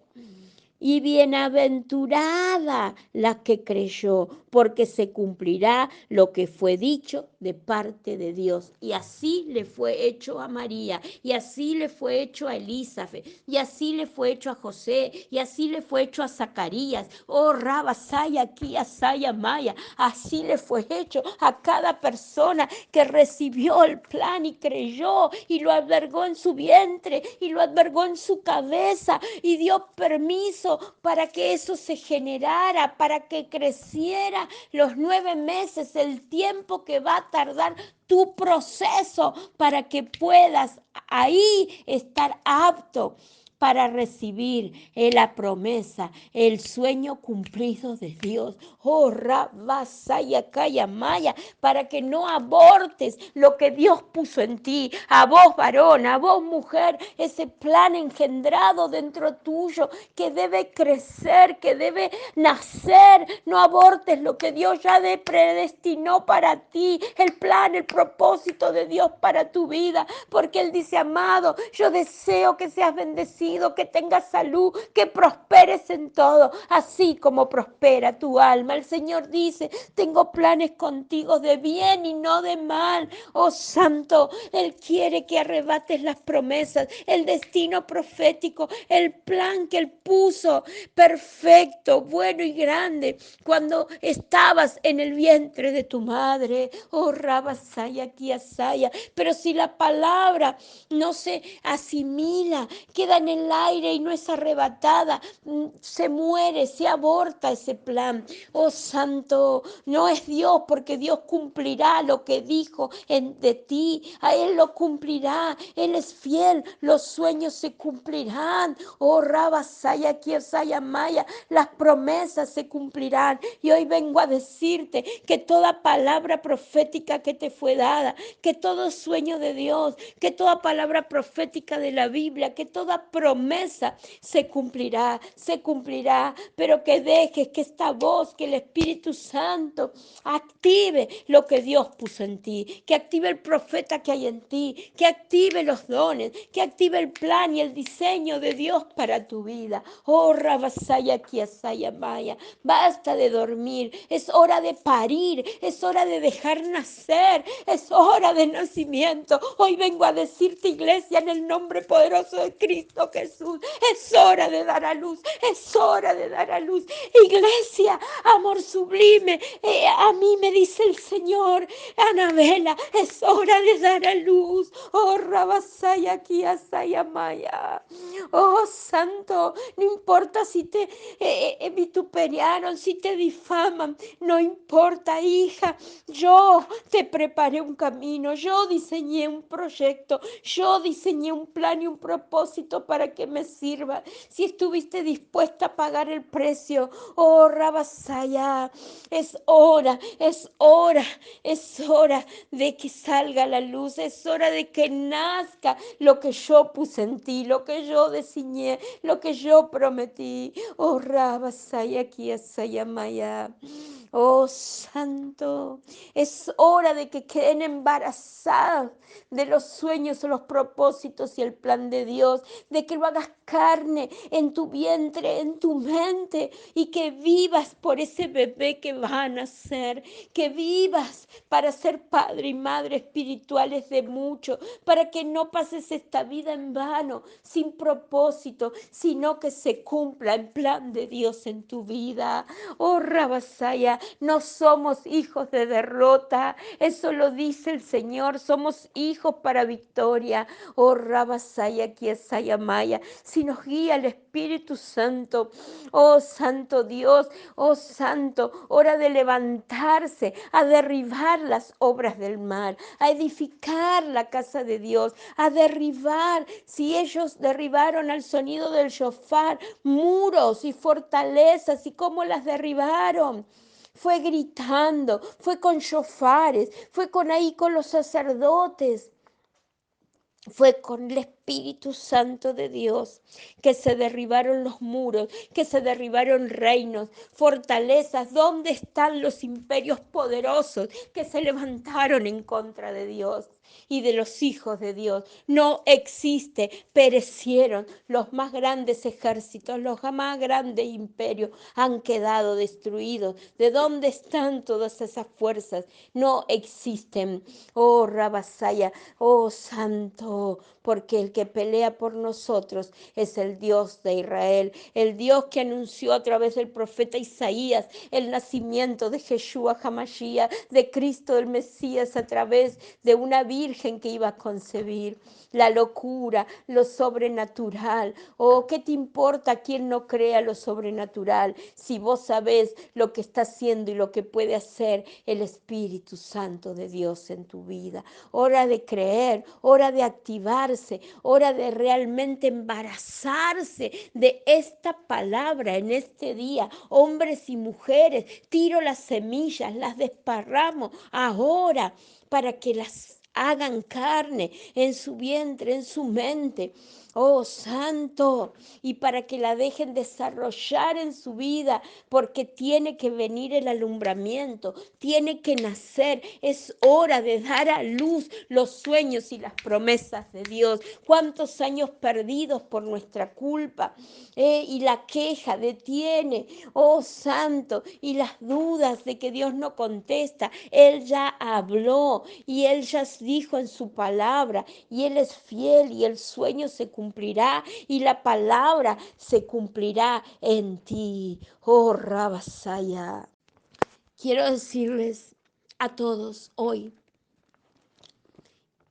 Y bienaventurada la que creyó, porque se cumplirá lo que fue dicho de parte de Dios. Y así le fue hecho a María, y así le fue hecho a Elizabeth, y así le fue hecho a José, y así le fue hecho a Zacarías. Oh, Rabasaya, aquí, Asaya, Maya. Así le fue hecho a cada persona que recibió el plan y creyó, y lo albergó en su vientre, y lo albergó en su cabeza, y dio permiso para que eso se generara, para que creciera los 9 meses, el tiempo que va a tardar tu proceso para que puedas ahí estar apto para recibir la promesa, el sueño cumplido de Dios. Oh, Rabasaya, Kaya, Maya, para que no abortes lo que Dios puso en ti, a vos varón, a vos mujer, ese plan engendrado dentro tuyo que debe crecer, que debe nacer. No abortes lo que Dios ya predestinó para ti, el plan, el propósito de Dios para tu vida, porque Él dice, amado, yo deseo que seas bendecido, que tengas salud, que prosperes en todo, así como prospera tu alma. El Señor dice, tengo planes contigo de bien y no de mal. Oh Santo, Él quiere que arrebates las promesas, el destino profético, el plan que Él puso, perfecto, bueno y grande, cuando estabas en el vientre de tu madre. Oh, Rabasaya, Kiasaya. Pero si la palabra no se asimila, queda en el el aire y no es arrebatada, se muere, se aborta ese plan. Oh Santo, no es Dios, porque Dios cumplirá lo que dijo de ti, a Él lo cumplirá, Él es fiel, los sueños se cumplirán. Oh Rabasaya, Kiosaya Maya, las promesas se cumplirán. Y hoy vengo a decirte que toda palabra profética que te fue dada, que todo sueño de Dios, que toda palabra profética de la Biblia, que toda promesa se cumplirá, pero que dejes que esta voz, que el Espíritu Santo active lo que Dios puso en ti, que active el profeta que hay en ti, que active los dones, que active el plan y el diseño de Dios para tu vida. Oh, Rabasaya Kiasaya Maya, basta de dormir, es hora de parir, es hora de dejar nacer, es hora de nacimiento. Hoy vengo a decirte, iglesia, en el nombre poderoso de Cristo Jesús, es hora de dar a luz, es hora de dar a luz. Iglesia, amor sublime, a mí me dice el Señor, Anabela, es hora de dar a luz. Oh, Rabasaya Kiasaya Maya. Oh, Santo, no importa si te vituperiaron, si te difaman, no importa, hija. Yo te preparé un camino, yo diseñé un proyecto, yo diseñé un plan y un propósito para que me sirva. Si estuviste dispuesta a pagar el precio, oh, Rabasaya, es hora, es hora, es hora de que salga la luz, es hora de que nazca lo que yo puse en ti, lo que yo diseñé, lo que yo prometí. Oh, Rabasaya, Kiasaya Maya. Oh, Santo, es hora de que queden embarazadas de los sueños, los propósitos y el plan de Dios, de que lo hagas carne en tu vientre, en tu mente, y que vivas por ese bebé que va a nacer, que vivas para ser padre y madre espirituales de muchos, para que no pases esta vida en vano, sin propósito, sino que se cumpla el plan de Dios en tu vida. Oh, Rabasaya, no somos hijos de derrota, eso lo dice el Señor, somos hijos para victoria. Oh, Rabasaya, Kiesaya Maya, si nos guía el Espíritu Santo, oh Santo Dios, oh Santo, hora de levantarse, a derribar las obras del mal, a edificar la casa de Dios, a derribar, si ellos derribaron al sonido del shofar, muros y fortalezas, y cómo las derribaron. Fue gritando, fue con shofares, fue con los sacerdotes. Fue con el Espíritu Santo de Dios que se derribaron los muros, que se derribaron reinos, fortalezas. ¿Dónde están los imperios poderosos que se levantaron en contra de Dios y de los hijos de Dios? No existe, perecieron los más grandes ejércitos, los más grandes imperios han quedado destruidos. ¿De dónde están todas esas fuerzas? No existen. Oh, Rabasaya, oh, Santo, porque el que pelea por nosotros es el Dios de Israel, el Dios que anunció a través del profeta Isaías el nacimiento de Yeshua Hamashiach, de Cristo el Mesías, a través de una virgen que iba a concebir. La locura, lo sobrenatural. Oh, ¿qué te importa quien no crea lo sobrenatural? Si vos sabés lo que está haciendo y lo que puede hacer el Espíritu Santo de Dios en tu vida. Hora de creer, hora de activarse, hora de realmente embarazarse de esta palabra en este día. Hombres y mujeres, tiro las semillas, las desparramo ahora para que las hagan carne en su vientre, en su mente. Oh, Santo, y para que la dejen desarrollar en su vida, porque tiene que venir el alumbramiento, tiene que nacer. Es hora de dar a luz los sueños y las promesas de Dios. ¿Cuántos años perdidos por nuestra culpa? Y la queja detiene, oh Santo, y las dudas de que Dios no contesta. Él ya habló y Él ya dijo en su palabra, y Él es fiel, y el sueño se cumplirá y la palabra se cumplirá en ti. Oh, Rabasaya. Quiero decirles a todos hoy,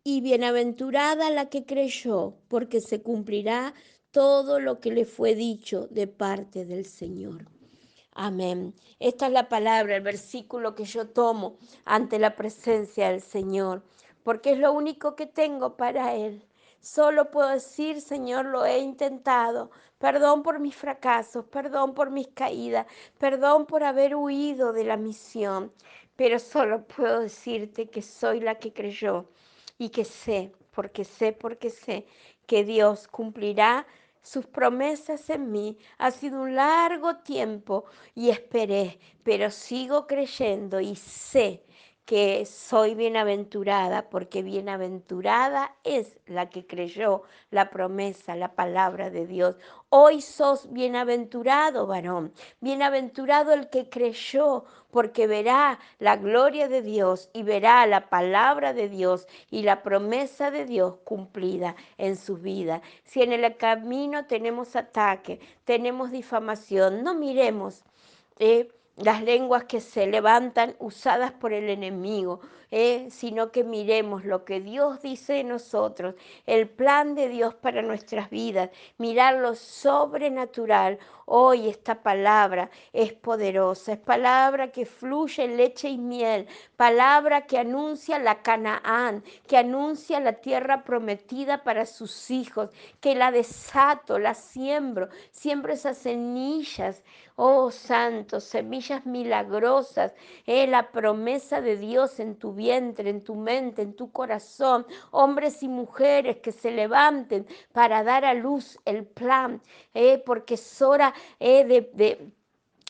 y bienaventurada la que creyó, porque se cumplirá todo lo que le fue dicho de parte del Señor. Amén. Esta es la palabra, el versículo que yo tomo ante la presencia del Señor, porque es lo único que tengo para Él. Solo puedo decir, Señor, lo he intentado. Perdón por mis fracasos, perdón por mis caídas, perdón por haber huido de la misión, pero solo puedo decirte que soy la que creyó y que porque sé que Dios cumplirá sus promesas en mí. Ha sido un largo tiempo y esperé, pero sigo creyendo y sé que soy bienaventurada, porque bienaventurada es la que creyó la promesa, la palabra de Dios. Hoy sos bienaventurado, varón, bienaventurado el que creyó, porque verá la gloria de Dios y verá la palabra de Dios y la promesa de Dios cumplida en su vida. Si en el camino tenemos ataque, tenemos difamación, no miremos las lenguas que se levantan usadas por el enemigo, sino que miremos lo que Dios dice de nosotros, el plan de Dios para nuestras vidas, mirar lo sobrenatural. Hoy esta palabra es poderosa, es palabra que fluye en leche y miel, palabra que anuncia la Canaán, que anuncia la tierra prometida para sus hijos, que la desato, la siembro esas semillas. Oh Santo, semillas milagrosas, la promesa de Dios en tu vientre, en tu mente, en tu corazón. Hombres y mujeres que se levanten para dar a luz el plan, porque es hora de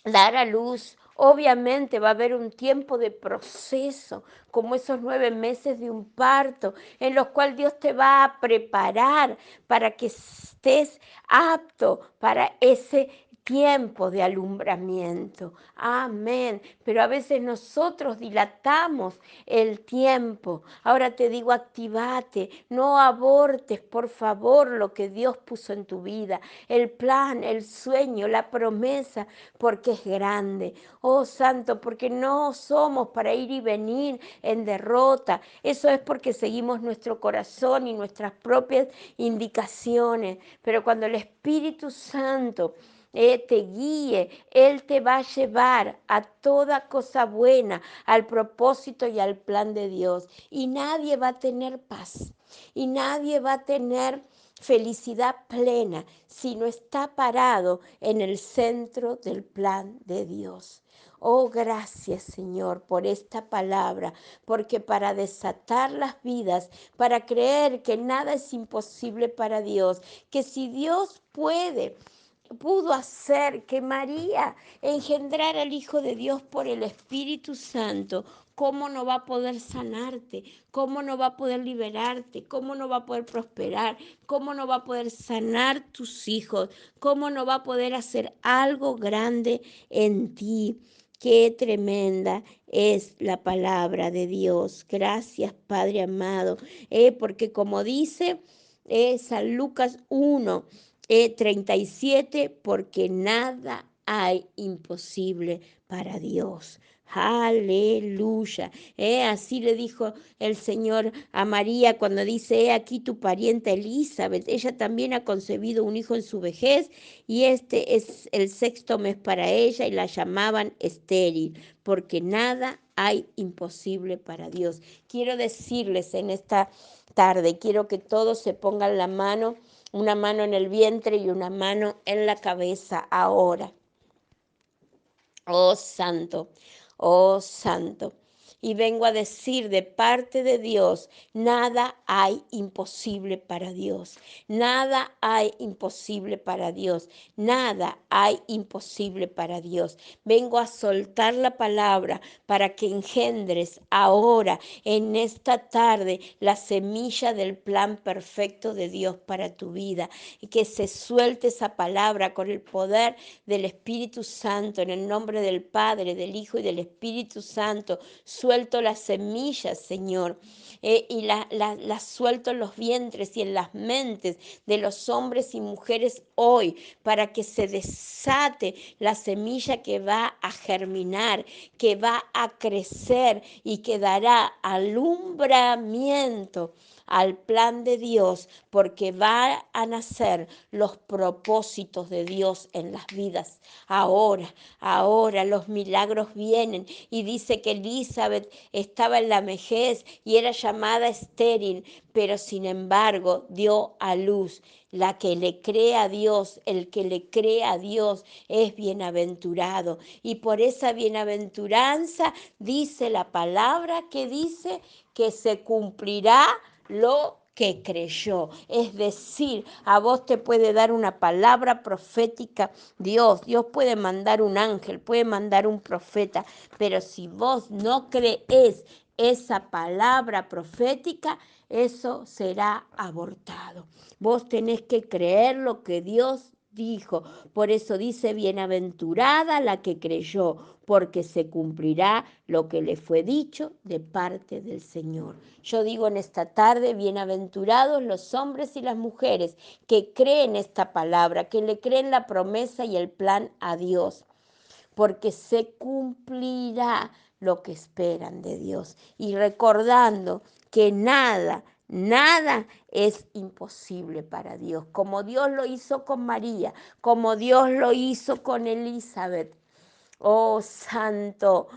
dar a luz. Obviamente va a haber un tiempo de proceso, como esos 9 meses de un parto, en los cuales Dios te va a preparar para que estés apto para ese tiempo de alumbramiento. Amén. Pero a veces nosotros dilatamos el tiempo. Ahora te digo, activate, no abortes, por favor, lo que Dios puso en tu vida, el plan, el sueño, la promesa, porque es grande. Oh Santo, porque no somos para ir y venir en derrota. Eso es porque seguimos nuestro corazón y nuestras propias indicaciones. Pero cuando el Espíritu Santo te guíe, Él te va a llevar a toda cosa buena, al propósito y al plan de Dios. Y nadie va a tener paz, y nadie va a tener felicidad plena si no está parado en el centro del plan de Dios. Oh, gracias, Señor, por esta palabra, porque para desatar las vidas, para creer que nada es imposible para Dios, que si Dios pudo hacer que María engendrara al Hijo de Dios por el Espíritu Santo, ¿cómo no va a poder sanarte? ¿Cómo no va a poder liberarte? ¿Cómo no va a poder prosperar? ¿Cómo no va a poder sanar tus hijos? ¿Cómo no va a poder hacer algo grande en ti? Qué tremenda es la palabra de Dios. Gracias, Padre amado, porque como dice San Lucas 1, 37, porque nada hay imposible para Dios. Aleluya. Así le dijo el Señor a María cuando dice, he aquí tu parienta Elizabeth. Ella también ha concebido un hijo en su vejez y este es el 6.º mes para ella y la llamaban estéril, porque nada hay imposible para Dios. Quiero decirles en esta tarde, quiero que todos se pongan la mano, una mano en el vientre y una mano en la cabeza ahora. Oh Santo, oh Santo. Y vengo a decir de parte de Dios, nada hay imposible para Dios. Nada hay imposible para Dios. Nada hay imposible para Dios. Vengo a soltar la palabra para que engendres ahora, en esta tarde, la semilla del plan perfecto de Dios para tu vida. Y que se suelte esa palabra con el poder del Espíritu Santo, en el nombre del Padre, del Hijo y del Espíritu Santo. Suelto las semillas, Señor, y las suelto en los vientres y en las mentes de los hombres y mujeres hoy, para que se desate la semilla que va a germinar, que va a crecer y que dará alumbramiento al plan de Dios, porque va a nacer los propósitos de Dios en las vidas. Ahora los milagros vienen y dice que Elizabeth estaba en la vejez y era llamada estéril, pero sin embargo dio a luz. La que le cree a Dios, el que le cree a Dios es bienaventurado. Y por esa bienaventuranza dice la palabra que dice que se cumplirá lo que creyó. Es decir, a vos te puede dar una palabra profética Dios puede mandar un ángel, puede mandar un profeta, pero si vos no crees esa palabra profética, eso será abortado. Vos tenés que creer lo que Dios dijo. Por eso dice, bienaventurada la que creyó, porque se cumplirá lo que le fue dicho de parte del Señor. Yo digo en esta tarde, bienaventurados los hombres y las mujeres que creen esta palabra, que le creen la promesa y el plan a Dios, porque se cumplirá lo que esperan de Dios. Y recordando que nada es imposible para Dios, como Dios lo hizo con María, como Dios lo hizo con Elizabeth. Oh, santo,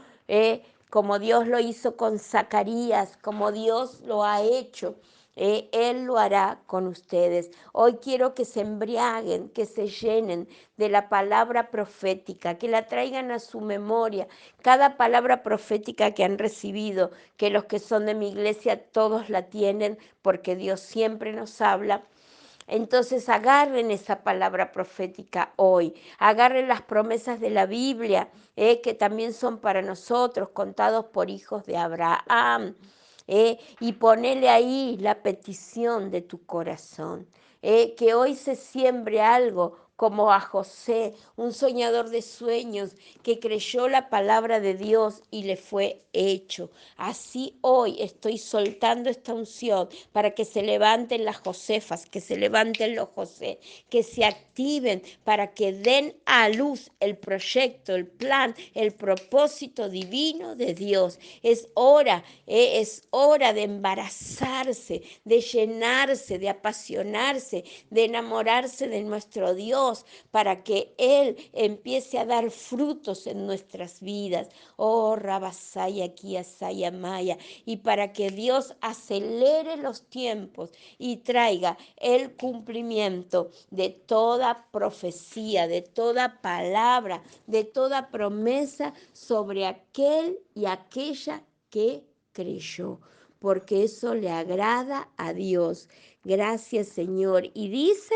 como Dios lo hizo con Zacarías, como Dios lo ha hecho. Él lo hará con ustedes. Hoy quiero que se embriaguen, que se llenen de la palabra profética, que la traigan a su memoria. Cada palabra profética que han recibido, que los que son de mi iglesia todos la tienen, porque Dios siempre nos habla. Entonces agarren esa palabra profética hoy, agarren las promesas de la Biblia, que también son para nosotros, contados por hijos de Abraham, y ponele ahí la petición de tu corazón, que hoy se siembre algo como a José, un soñador de sueños que creyó la palabra de Dios y le fue hecho. Así hoy estoy soltando esta unción para que se levanten las Josefas, que se levanten los José, que se activen para que den a luz el proyecto, el plan, el propósito divino de Dios. Es hora de embarazarse, de llenarse, de apasionarse, de enamorarse de nuestro Dios, para que Él empiece a dar frutos en nuestras vidas. Oh, Rabasaya, Kiasaya, Maya, y para que Dios acelere los tiempos y traiga el cumplimiento de toda profecía, de toda palabra, de toda promesa sobre aquel y aquella que creyó, porque eso le agrada a Dios. Gracias, Señor. Y dice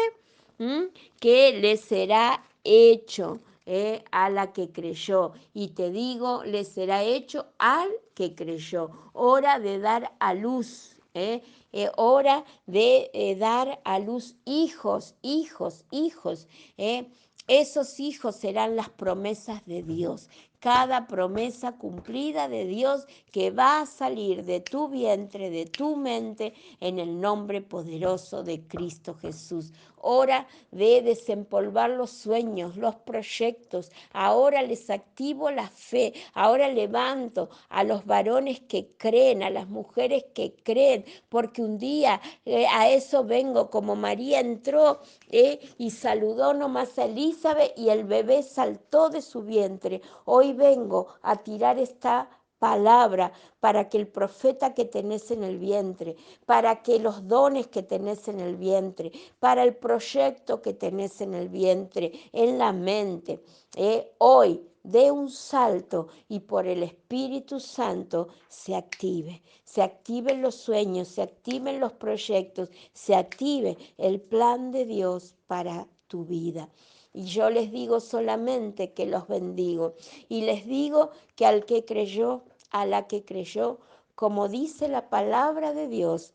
que le será hecho a la que creyó. Y te digo, le será hecho al que creyó. Hora de dar a luz. Hora de dar a luz hijos. Esos hijos serán las promesas de Dios. Cada promesa cumplida de Dios que va a salir de tu vientre, de tu mente, en el nombre poderoso de Cristo Jesús. Hora de desempolvar los sueños, los proyectos. Ahora les activo la fe. Ahora levanto a los varones que creen, a las mujeres que creen, porque un día a eso vengo, como María entró y saludó nomás a Elizabeth y el bebé saltó de su vientre. Hoy vengo a tirar esta palabra para que el profeta que tenés en el vientre, para que los dones que tenés en el vientre, para el proyecto que tenés en el vientre, en la mente, hoy dé un salto y por el Espíritu Santo se activen los sueños, se activen los proyectos, se active el plan de Dios para tu vida. Y yo les digo solamente que los bendigo. Y les digo que al que creyó, a la que creyó, como dice la palabra de Dios,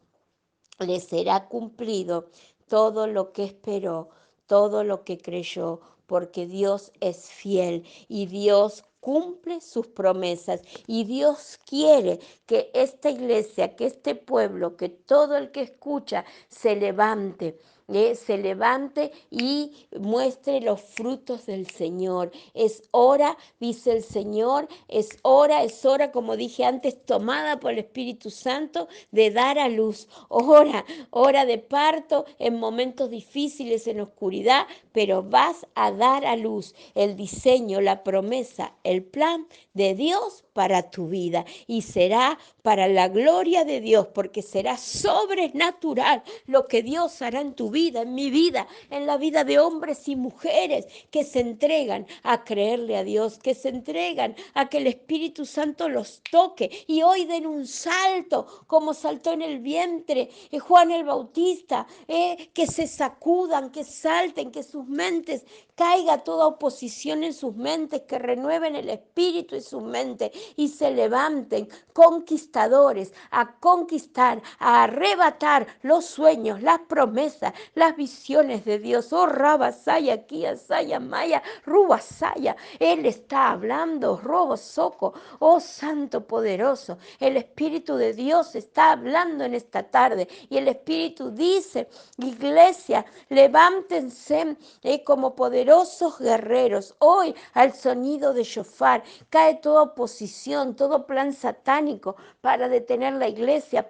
le será cumplido todo lo que esperó, todo lo que creyó, porque Dios es fiel y Dios cumple sus promesas y Dios quiere que esta iglesia, que este pueblo, que todo el que escucha se levante se levante y muestre los frutos del Señor. Es hora, dice el Señor, es hora, como dije antes, tomada por el Espíritu Santo, de dar a luz. Hora de parto en momentos difíciles, en oscuridad, pero vas a dar a luz el diseño, la promesa, el plan de Dios para tu vida, y será para la gloria de Dios, porque será sobrenatural lo que Dios hará en tu vida, en mi vida, en la vida de hombres y mujeres que se entregan a creerle a Dios, que se entregan a que el Espíritu Santo los toque y hoy den un salto como saltó en el vientre Juan el Bautista, que se sacudan, que salten, que sus mentes caiga toda oposición en sus mentes, que renueven el espíritu en sus mentes y se levanten conquistadores a conquistar, a arrebatar los sueños, las promesas, las visiones de Dios. Oh, Rabasaya, Kiasaya, Maya, Rubasaya. Él está hablando, Robo Soco, oh Santo poderoso. El Espíritu de Dios está hablando en esta tarde y el Espíritu dice, iglesia, levántense como poderosos guerreros. Hoy al sonido de shofar cae toda oposición, todo plan satánico para detener la iglesia,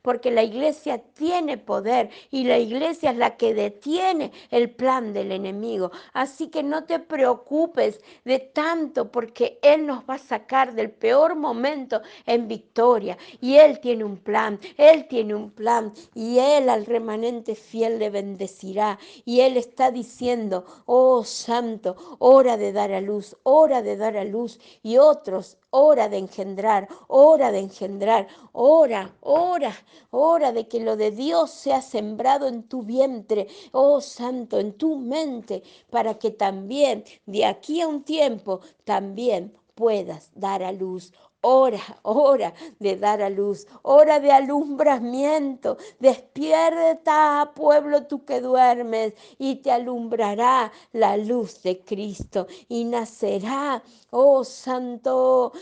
porque la iglesia tiene poder y la iglesia es la que detiene el plan del enemigo. Así que no te preocupes de tanto, porque Él nos va a sacar del peor momento en victoria. Y Él tiene un plan, y Él al remanente fiel le bendecirá. Y Él está diciendo, oh Santo, hora de dar a luz, y otros, hora de engendrar, hora de que lo de Dios sea sembrado en tu vientre, oh Santo, en tu mente, para que también de aquí a un tiempo también puedas dar a luz. Hora de dar a luz, hora de alumbramiento. Despierta, pueblo, tú que duermes, y te alumbrará la luz de Cristo. Y nacerá, oh Santo,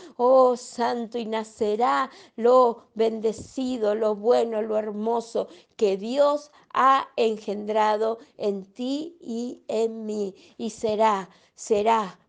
y nacerá lo bendecido, lo bueno, lo hermoso que Dios ha engendrado en ti y en mí. Y será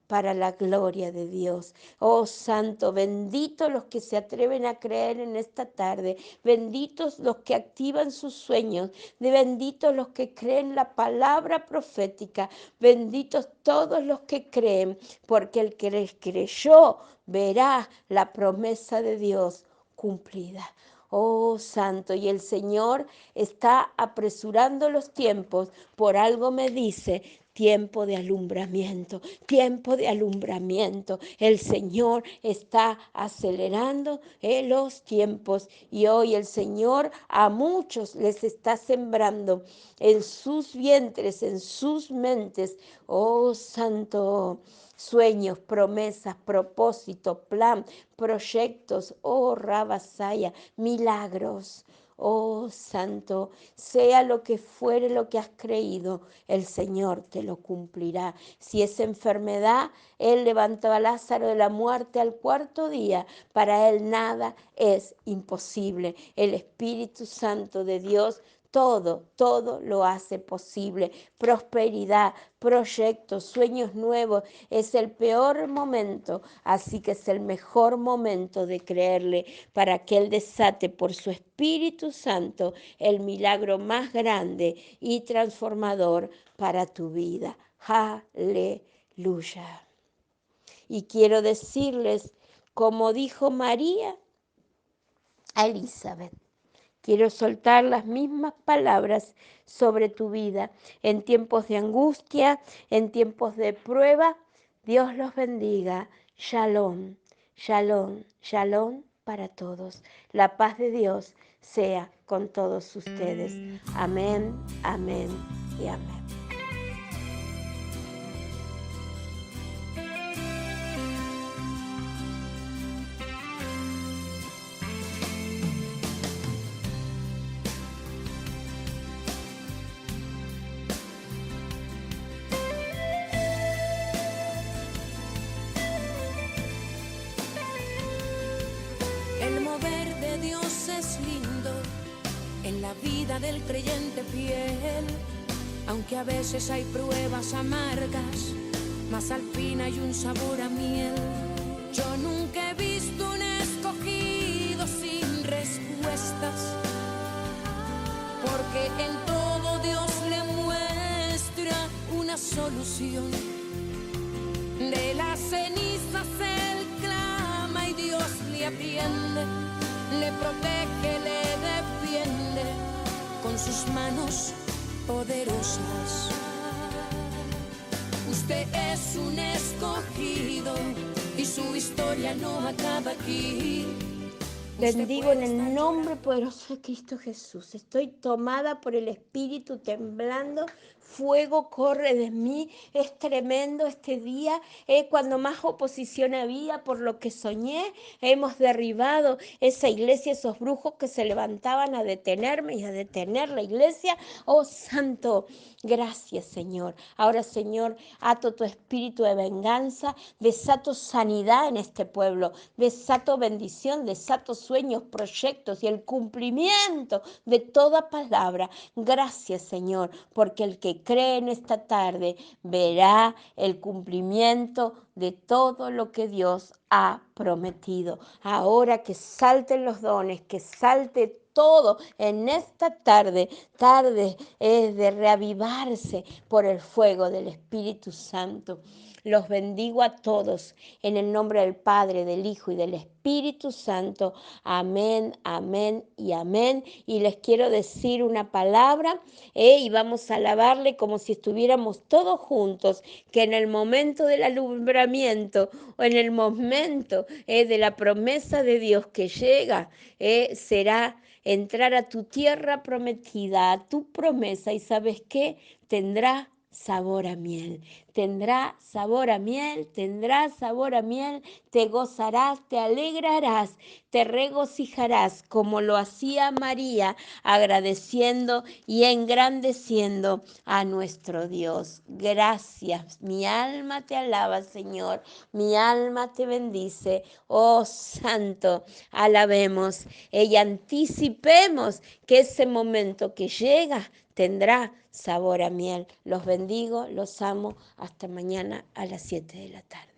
para la gloria de Dios. Oh Santo, benditos los que se atreven a creer en esta tarde, benditos los que activan sus sueños, benditos los que creen la palabra profética, benditos todos los que creen, porque el que les creyó verá la promesa de Dios cumplida. Oh Santo, y el Señor está apresurando los tiempos, por algo me dice, tiempo de alumbramiento, tiempo de alumbramiento. El Señor está acelerando los tiempos y hoy el Señor a muchos les está sembrando en sus vientres, en sus mentes. Oh Santo, sueños, promesas, propósito, plan, proyectos, oh Rabasaya, milagros. Oh Santo, sea lo que fuere lo que has creído, el Señor te lo cumplirá. Si es enfermedad, Él levantó a Lázaro de la muerte al cuarto día. Para Él nada es imposible. El Espíritu Santo de Dios todo lo hace posible. Prosperidad, proyectos, sueños nuevos. Es el peor momento, así que es el mejor momento de creerle para que Él desate por su Espíritu Santo el milagro más grande y transformador para tu vida. Aleluya. Y quiero decirles, como dijo María a Elizabeth, quiero soltar las mismas palabras sobre tu vida en tiempos de angustia, en tiempos de prueba. Dios los bendiga. Shalom, shalom, shalom para todos. La paz de Dios sea con todos ustedes. Amén, amén y amén. El mover de Dios es lindo en la vida. vida del creyente fiel. Aunque a veces hay pruebas amargas, mas al fin hay un sabor a miel. Yo nunca he visto un escogido sin respuestas, porque en todo Dios le muestra una solución. De las cenizas él clama y Dios le atiende, le protege, le defiende con sus manos poderosas. Usted es un escogido y su historia no acaba aquí. Bendigo en el nombre poderoso de Cristo Jesús. Estoy tomada por el Espíritu, temblando. Fuego corre de mí. Es tremendo este día. Cuando más oposición había por lo que soñé, hemos derribado esa iglesia, esos brujos que se levantaban a detenerme y a detener la iglesia. Oh, Santo, gracias, Señor. Ahora, Señor, ato tu espíritu de venganza. Desato sanidad en este pueblo. Desato bendición, desato sueños, proyectos y el cumplimiento de toda palabra. Gracias, Señor, porque el que cree en esta tarde verá el cumplimiento de todo lo que Dios ha prometido. Ahora que salten los dones, que salte todo en esta tarde es de reavivarse por el fuego del Espíritu Santo. Los bendigo a todos en el nombre del Padre, del Hijo y del Espíritu Santo. Amén, amén y amén. Y les quiero decir una palabra y vamos a alabarle como si estuviéramos todos juntos, que en el momento del alumbramiento o en el momento de la promesa de Dios que llega, será entrar a tu tierra prometida, a tu promesa, y ¿sabes qué? Tendrá sabor a miel, tendrá sabor a miel, tendrá sabor a miel, te gozarás, te alegrarás, te regocijarás como lo hacía María, agradeciendo y engrandeciendo a nuestro Dios. Gracias, mi alma te alaba, Señor, mi alma te bendice, oh Santo, alabemos y anticipemos que ese momento que llega tendrá sabor a miel. Los bendigo, los amo. Hasta mañana a las 7 de la tarde.